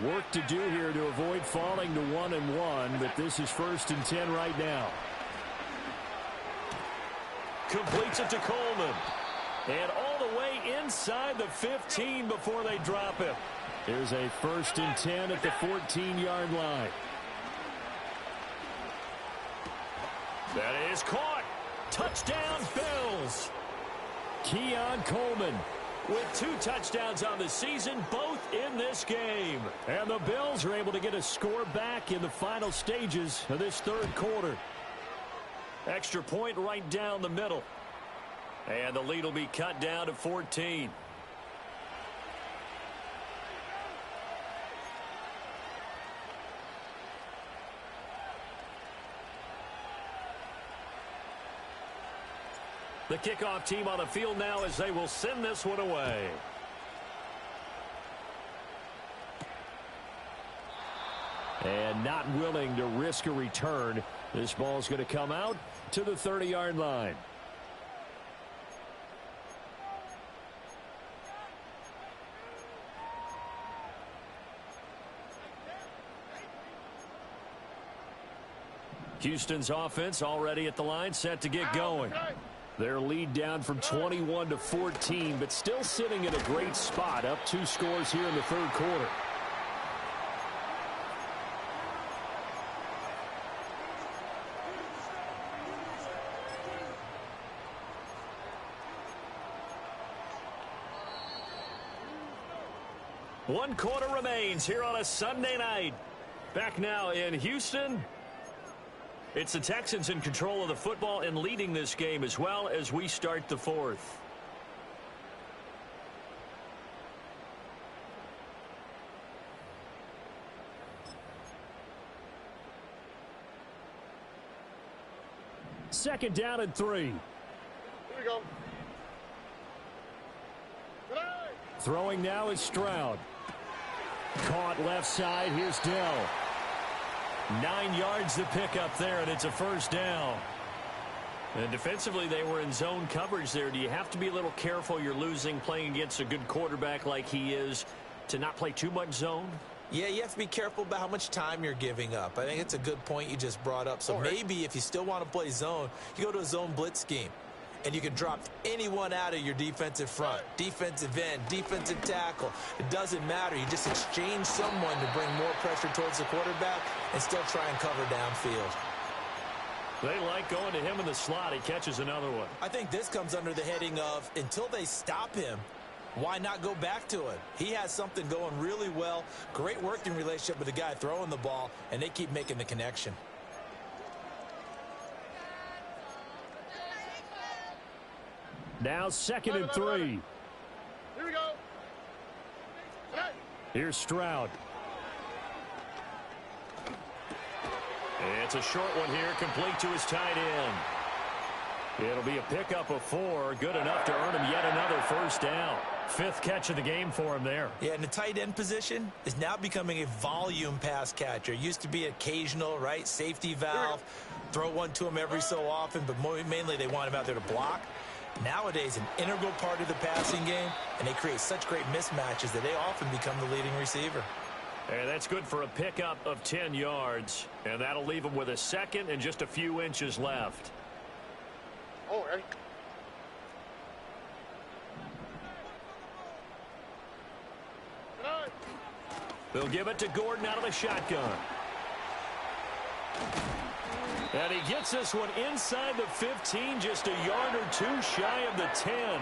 Work to do here to avoid falling to 1-1, but this is 1st and 10 right now. Completes it to Coleman. And all the way inside the 15 before they drop him. Here's a 1st and 10 at the 14-yard line. That is caught. Touchdown, Bills. Keon Coleman with 2 touchdowns on the season, both in this game. And the Bills are able to get a score back in the final stages of this third quarter. Extra point right down the middle. And the lead will be cut down to 14. The kickoff team on the field now as they will send this one away. And not willing to risk a return. This ball's going to come out to the 30-yard line. Houston's offense already at the line, set to get going. Their lead down from 21 to 14, but still sitting in a great spot, up 2 scores here in the third quarter. One quarter remains here on a Sunday night. Back now in Houston. It's the Texans in control of the football and leading this game as well as we start the fourth. Second down and 3. Here we go. Throwing now is Stroud. Caught left side. Here's Dell. 9 yards to pick up there, and it's a first down. And defensively, they were in zone coverage there. Do you have to be a little careful? You're losing, playing against a good quarterback like he is, to not play too much zone? Yeah, you have to be careful about how much time you're giving up. I think it's a good point you just brought up. So maybe if you still want to play zone, you go to a zone blitz scheme. And you can drop anyone out of your defensive front, defensive end, defensive tackle. It doesn't matter. You just exchange someone to bring more pressure towards the quarterback and still try and cover downfield. They like going to him in the slot. He catches another one. I think this comes under the heading of until they stop him, why not go back to it? He has something going really well, great working relationship with the guy throwing the ball, and they keep making the connection. Now second and 3. Here we go. Here's Stroud. It's a short one here, complete to his tight end. It'll be a pickup of 4, good enough to earn him yet another first down. 5th catch of the game for him there. Yeah, and the tight end position is now becoming a volume pass catcher. Used to be occasional, right, safety valve, throw one to him every so often, but mainly they want him out there to block. Nowadays, an integral part of the passing game, and they create such great mismatches that they often become the leading receiver. And that's good for a pickup of 10 yards, and that'll leave him with a second and just a few inches left. Oh, right. They'll give it to Gordon out of the shotgun. And he gets this one inside the 15, just a yard or 2 shy of the 10.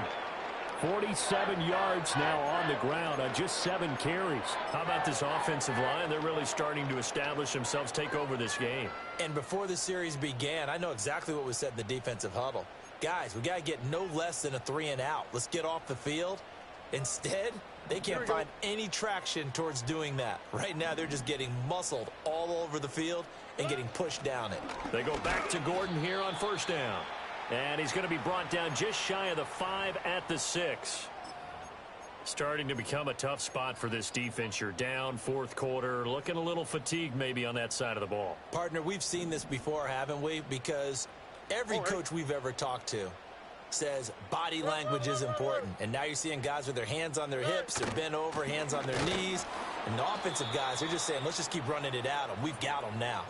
47 yards now on the ground on just 7 carries. How about this offensive line? They're really starting to establish themselves, take over this game. And before the series began, I know exactly what was said in the defensive huddle. Guys, we got to get no less than a 3 and out. Let's get off the field. Instead, they can't find any traction towards doing that. Right now, they're just getting muscled all over the field and getting pushed down it. They go back to Gordon here on first down. And he's going to be brought down just shy of the 5 at the 6. Starting to become a tough spot for this defense. You're down, fourth quarter, looking a little fatigued maybe on that side of the ball. Partner, we've seen this before, haven't we? Because every coach we've ever talked to says body language is important. And now you're seeing guys with their hands on their hips, they're bent over, hands on their knees. And the offensive guys, they're just saying, let's just keep running it at them. We've got them now.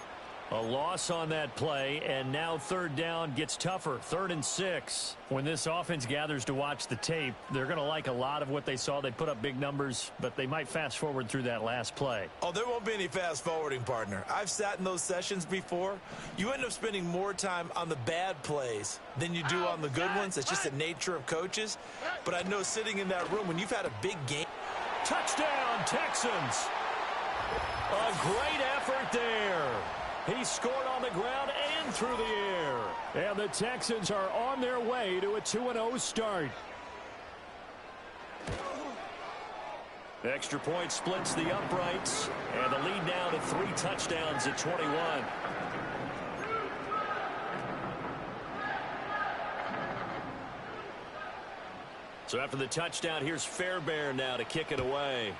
A loss on that play, and now third down gets tougher. 3rd and 6. When this offense gathers to watch the tape, they're going to like a lot of what they saw. They put up big numbers, but they might fast forward through that last play. Oh, there won't be any fast forwarding, partner. I've sat in those sessions before. You end up spending more time on the bad plays than you do on the good ones. It's just the nature of coaches. But I know sitting in that room, when you've had a big game. Touchdown, Texans. A great effort there. He scored on the ground and through the air. And the Texans are on their way to a 2-0 start. Extra point splits the uprights. And the lead now to 3 touchdowns at 21. So after the touchdown, here's Fairbairn now to kick it away.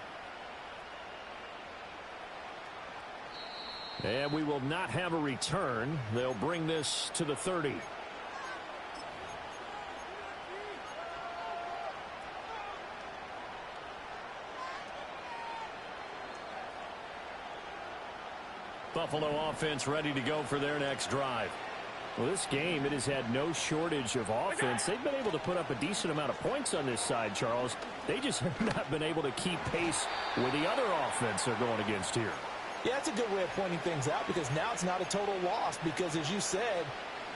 And we will not have a return. They'll bring this to the 30. Buffalo offense ready to go for their next drive. Well, this game, it has had no shortage of offense. They've been able to put up a decent amount of points on this side, Charles. They just have not been able to keep pace with the other offense they're going against here. Yeah, that's a good way of pointing things out because now it's not a total loss because, as you said,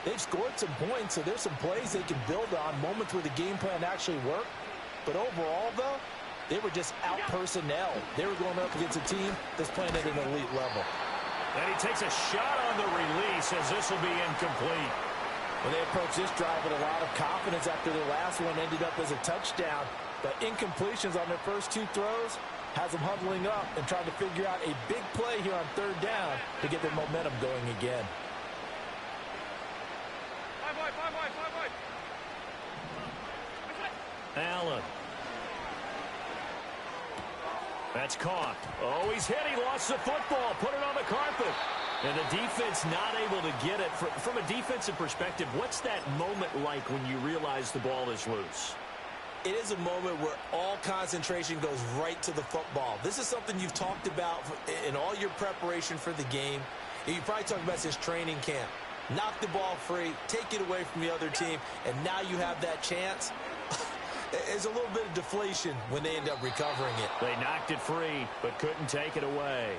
they've scored some points, so there's some plays they can build on, moments where the game plan actually worked. But overall, though, they were just out-personnel. They were going up against a team that's playing at an elite level. And he takes a shot on the release as this will be incomplete. Well, they approached this drive with a lot of confidence after their last one ended up as a touchdown. But incompletions on their first 2 throws has them huddling up and trying to figure out a big play here on 3rd down to get their momentum going again. Allen. That's caught. Oh, he's hit. He lost the football. Put it on the carpet. And the defense not able to get it. From a defensive perspective, what's that moment like when you realize the ball is loose? It is a moment where all concentration goes right to the football. This is something you've talked about in all your preparation for the game. And you probably talked about this training camp. Knock the ball free, take it away from the other team, and now you have that chance. There's a little bit of deflation when they end up recovering it. They knocked it free, but couldn't take it away.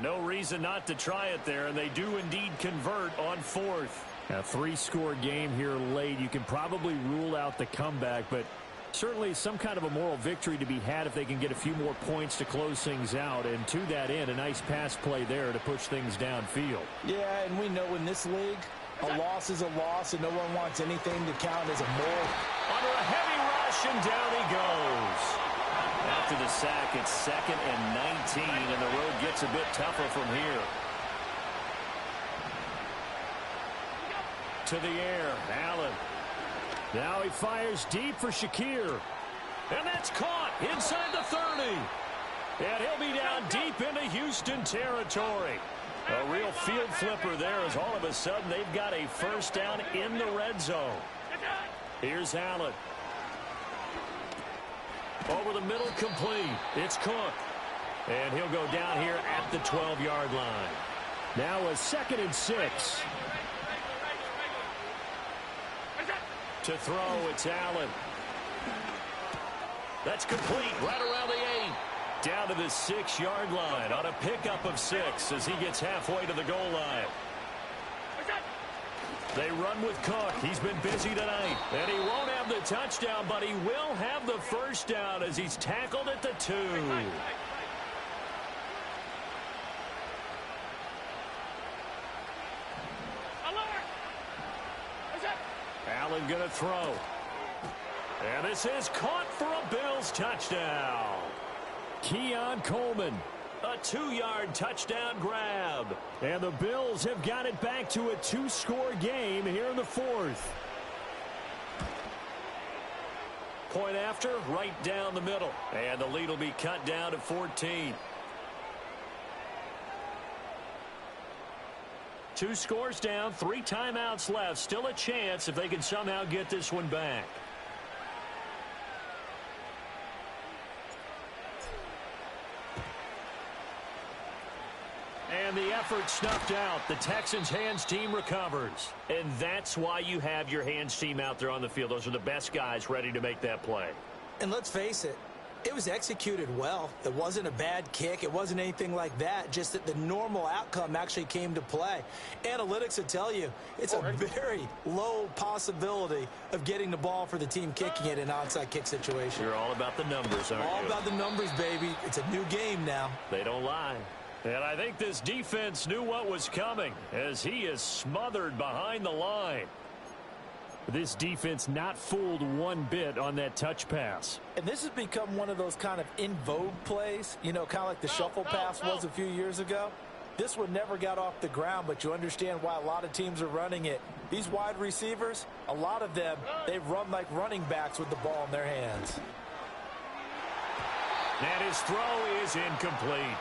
No reason not to try it there, and they do indeed convert on 4th. A 3-score game here late. You can probably rule out the comeback, but certainly some kind of a moral victory to be had if they can get a few more points to close things out. And to that end, a nice pass play there to push things downfield. Yeah, and we know in this league, a loss is a loss, and no one wants anything to count as a moral. Under a heavy rush, and down he goes. After the sack, it's 2nd and 19, and the road gets a bit tougher from here. To the air, Allen. Now he fires deep for Shakir. And that's caught inside the 30. And he'll be down deep into Houston territory. A real field flipper there as all of a sudden they've got a 1st down in the red zone. Here's Allen. Over the middle, complete. It's Cook. And he'll go down here at the 12-yard line. Now a 2nd and 6. To throw, it's Allen. That's complete right around the 8. Down to the 6-yard line on a pickup of 6 as he gets halfway to the goal line. They run with Cook. He's been busy tonight. And he won't have the touchdown, but he will have the 1st down as he's tackled at the 2. Allen going to throw. And this is caught for a Bills touchdown. Keon Coleman. A 2-yard touchdown grab. And the Bills have got it back to a 2-score game here in the 4th. Point after, right down the middle. And the lead will be cut down to 14. 2 scores down, 3 timeouts left. Still a chance if they can somehow get this one back. And And the effort snuffed out. The Texans' hands team recovers. And that's why you have your hands team out there on the field. Those are the best guys ready to make that play. And let's face it, it was executed well. It wasn't a bad kick. It wasn't anything like that. Just that the normal outcome actually came to play. Analytics will tell you it's a very low possibility of getting the ball for the team kicking it in an onside kick situation. You're all about the numbers, aren't you? All about the numbers, baby. It's a new game now. They don't lie. And I think this defense knew what was coming as he is smothered behind the line. This defense not fooled one bit on that touch pass. And this has become one of those kind of in vogue plays, you know, kind of like the shuffle pass was a few years ago. This one never got off the ground, but you understand why a lot of teams are running it. These wide receivers, a lot of them, they run like running backs with the ball in their hands. And his throw is incomplete.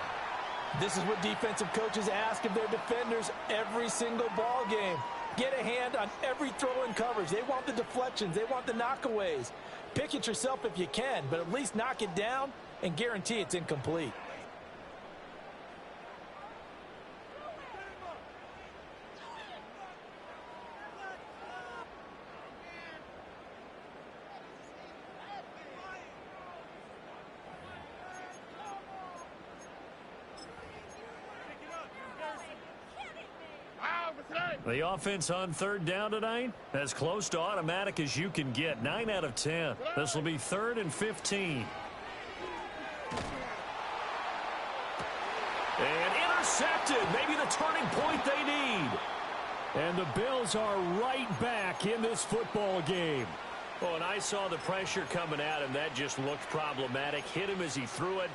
This is what defensive coaches ask of their defenders every single ball game. Get a hand on every throw in coverage. They want the deflections. They want the knockaways. Pick it yourself if you can, but at least knock it down and guarantee it's incomplete. The offense on third down tonight, as close to automatic as you can get. 9 out of 10. This will be 3rd and 15. And intercepted. Maybe the turning point they need. And the Bills are right back in this football game. Oh, and I saw the pressure coming at him. That just looked problematic. Hit him as he threw it.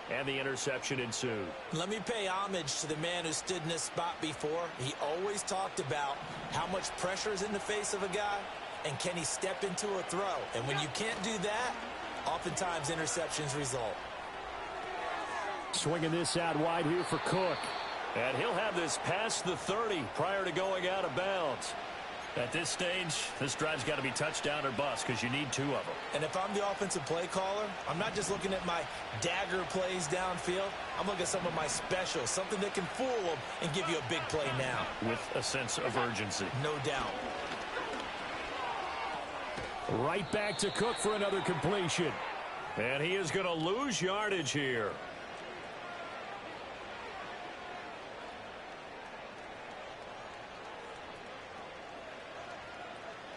And the interception ensued. Let me pay homage to the man who stood in this spot before. He always talked about how much pressure is in the face of a guy, and can he step into a throw. And when you can't do that, oftentimes interceptions result. Swinging this out wide here for Cook. And he'll have this past the 30 prior to going out of bounds. At this stage, this drive's got to be touchdown or bust because you need 2 of them. And if I'm the offensive play caller, I'm not just looking at my dagger plays downfield. I'm looking at some of my specials, something that can fool them and give you a big play now. With a sense of urgency. No doubt. Right back to Cook for another completion. And he is going to lose yardage here.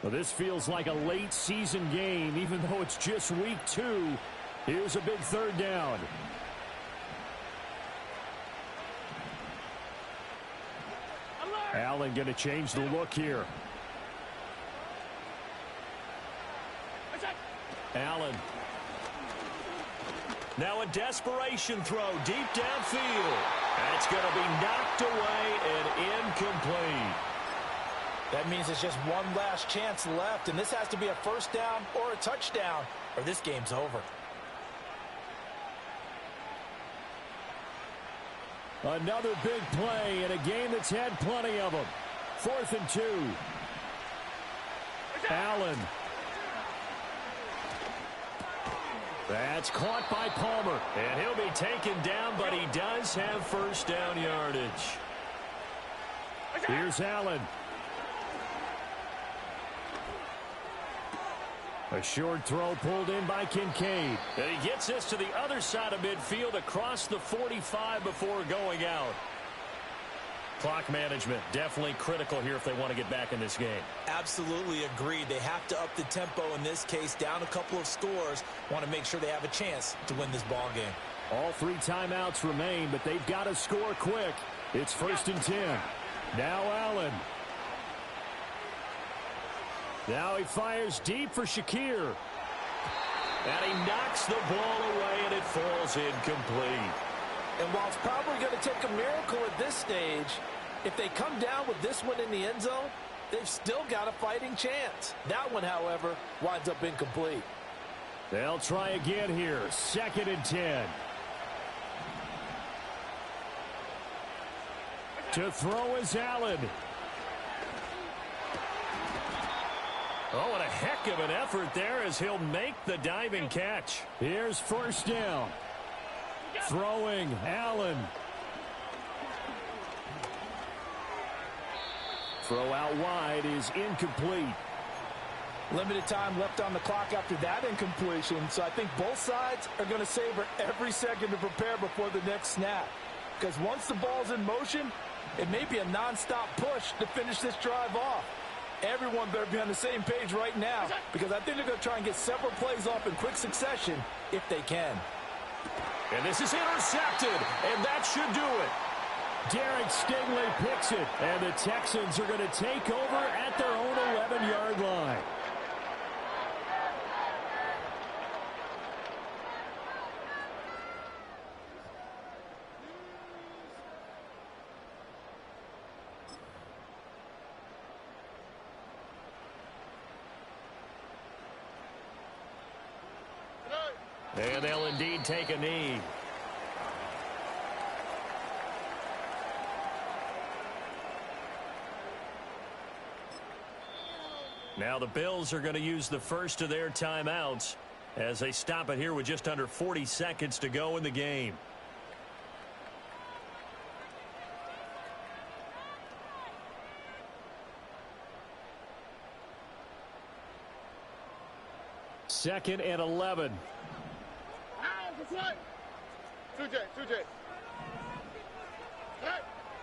Well, this feels like a late season game, even though it's just week 2. Here's a big 3rd down. Allen going to change the look here. Allen. Now a desperation throw deep downfield. That's going to be knocked away and incomplete. That means it's just one last chance left, and this has to be a 1st down or a touchdown, or this game's over. Another big play in a game that's had plenty of them. 4th and 2. Allen. That's caught by Palmer. And he'll be taken down, but he does have 1st down yardage. Here's Allen. A short throw pulled in by Kincaid. And he gets this to the other side of midfield across the 45 before going out. Clock management definitely critical here if they want to get back in this game. Absolutely agreed. They have to up the tempo in this case, down a couple of scores. Want to make sure they have a chance to win this ball game. All 3 timeouts remain, but they've got to score quick. It's 1st and 10. Now Allen. Now he fires deep for Shakir. And he knocks the ball away, and it falls incomplete. And while it's probably going to take a miracle at this stage, if they come down with this one in the end zone, they've still got a fighting chance. That one, however, winds up incomplete. They'll try again here. 2nd and 10. To throw is Allen. Oh, and a heck of an effort there as he'll make the diving catch. Here's 1st down. Throwing, Allen. throw out wide is incomplete. Limited time left on the clock after that incompletion, so I think both sides are going to savor every second to prepare before the next snap. Because once the ball's in motion, it may be a nonstop push to finish this drive off. Everyone better be on the same page right now, because I think they're going to try and get several plays off in quick succession if they can. And this is intercepted, and that should do it. Derek Stingley picks it, and the Texans are going to take over at their own 11-yard line. And they'll indeed take a knee. Now the Bills are going to use the first of their timeouts as they stop it here with just under 40 seconds to go in the game. Second and 11.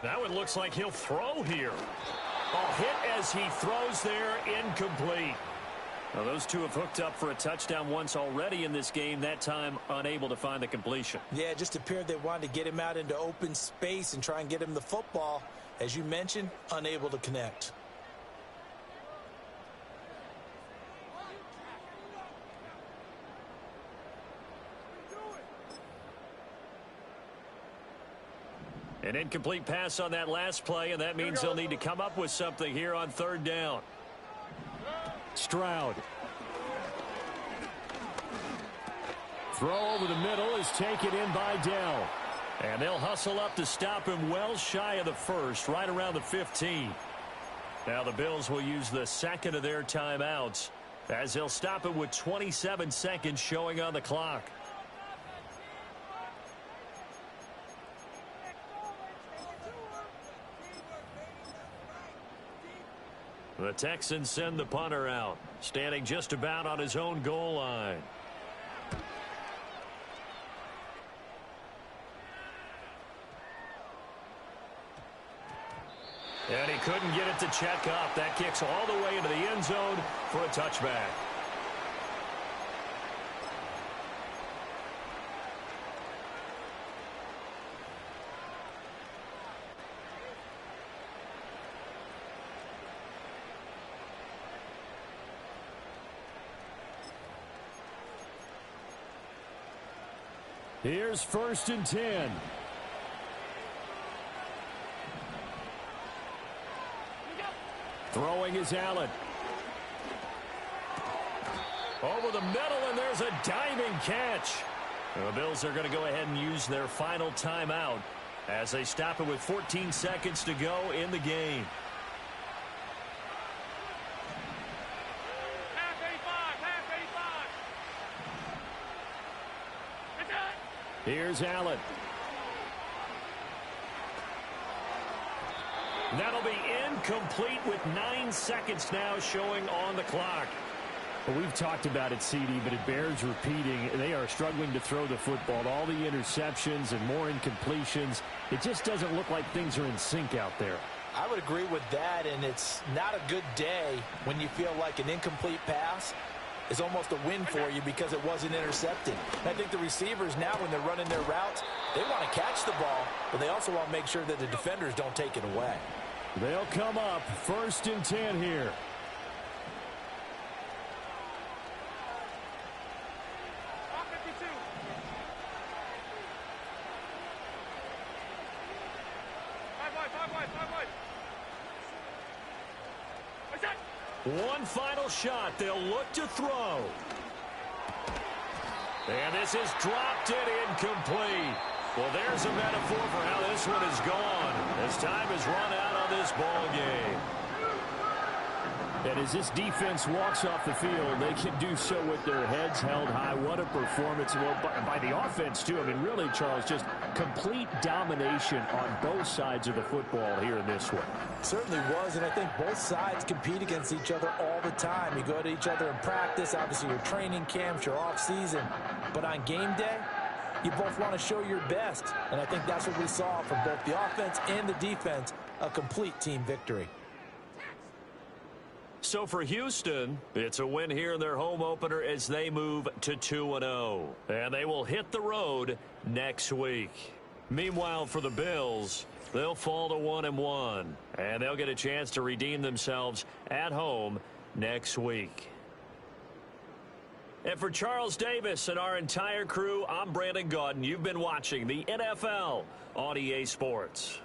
That one looks like he'll throw here. Hit as he throws there, incomplete. Well, those two have hooked up for a touchdown once already in this game, that time unable to find the completion. Yeah, it just appeared they wanted to get him out into open space and try and get him the football. As you mentioned, unable to connect. An incomplete pass on that last play, and that means they'll need to come up with something here on third down. Stroud. Throw over the middle is taken in by Dell. And they'll hustle up to stop him well shy of the first, right around the 15. Now the Bills will use the second of their timeouts as they'll stop it with 27 seconds showing on the clock. The Texans send the punter out, standing just about on his own goal line. And he couldn't get it to check up. That kicks all the way into the end zone for a touchback. Here's first and 10. Throwing is Allen. Over the middle, and there's a diving catch. The Bills are going to go ahead and use their final timeout as they stop it with 14 seconds to go in the game. Here's Allen. That'll be incomplete with 9 seconds now showing on the clock. Well, we've talked about it, CD, but it bears repeating. They are struggling to throw the football. All the interceptions and more incompletions. It just doesn't look like things are in sync out there. I would agree with that, and it's not a good day when you feel like an incomplete pass is almost a win for you because it wasn't intercepted. And I think the receivers now, when they're running their routes, they want to catch the ball, but they also want to make sure that the defenders don't take it away. They'll come up first and 10 here. One final shot. They'll look to throw. And this is dropped it incomplete. Well, there's a metaphor for how this one is gone as time has run out on this ball game. And as this defense walks off the field, they can do so with their heads held high. What a performance by the offense, too. I mean, really, Charles, just complete domination on both sides of the football here in this one. Certainly was, and I think both sides compete against each other all the time. You go to each other in practice, obviously your training camps, your off-season. But on game day, you both want to show your best. And I think that's what we saw from both the offense and the defense, a complete team victory. So for Houston, it's a win here in their home opener as they move to 2-0. And they will hit the road next week. Meanwhile, for the Bills, they'll fall to 1-1. And they'll get a chance to redeem themselves at home next week. And for Charles Davis and our entire crew, I'm Brandon Gaudin. You've been watching the NFL on EA Sports.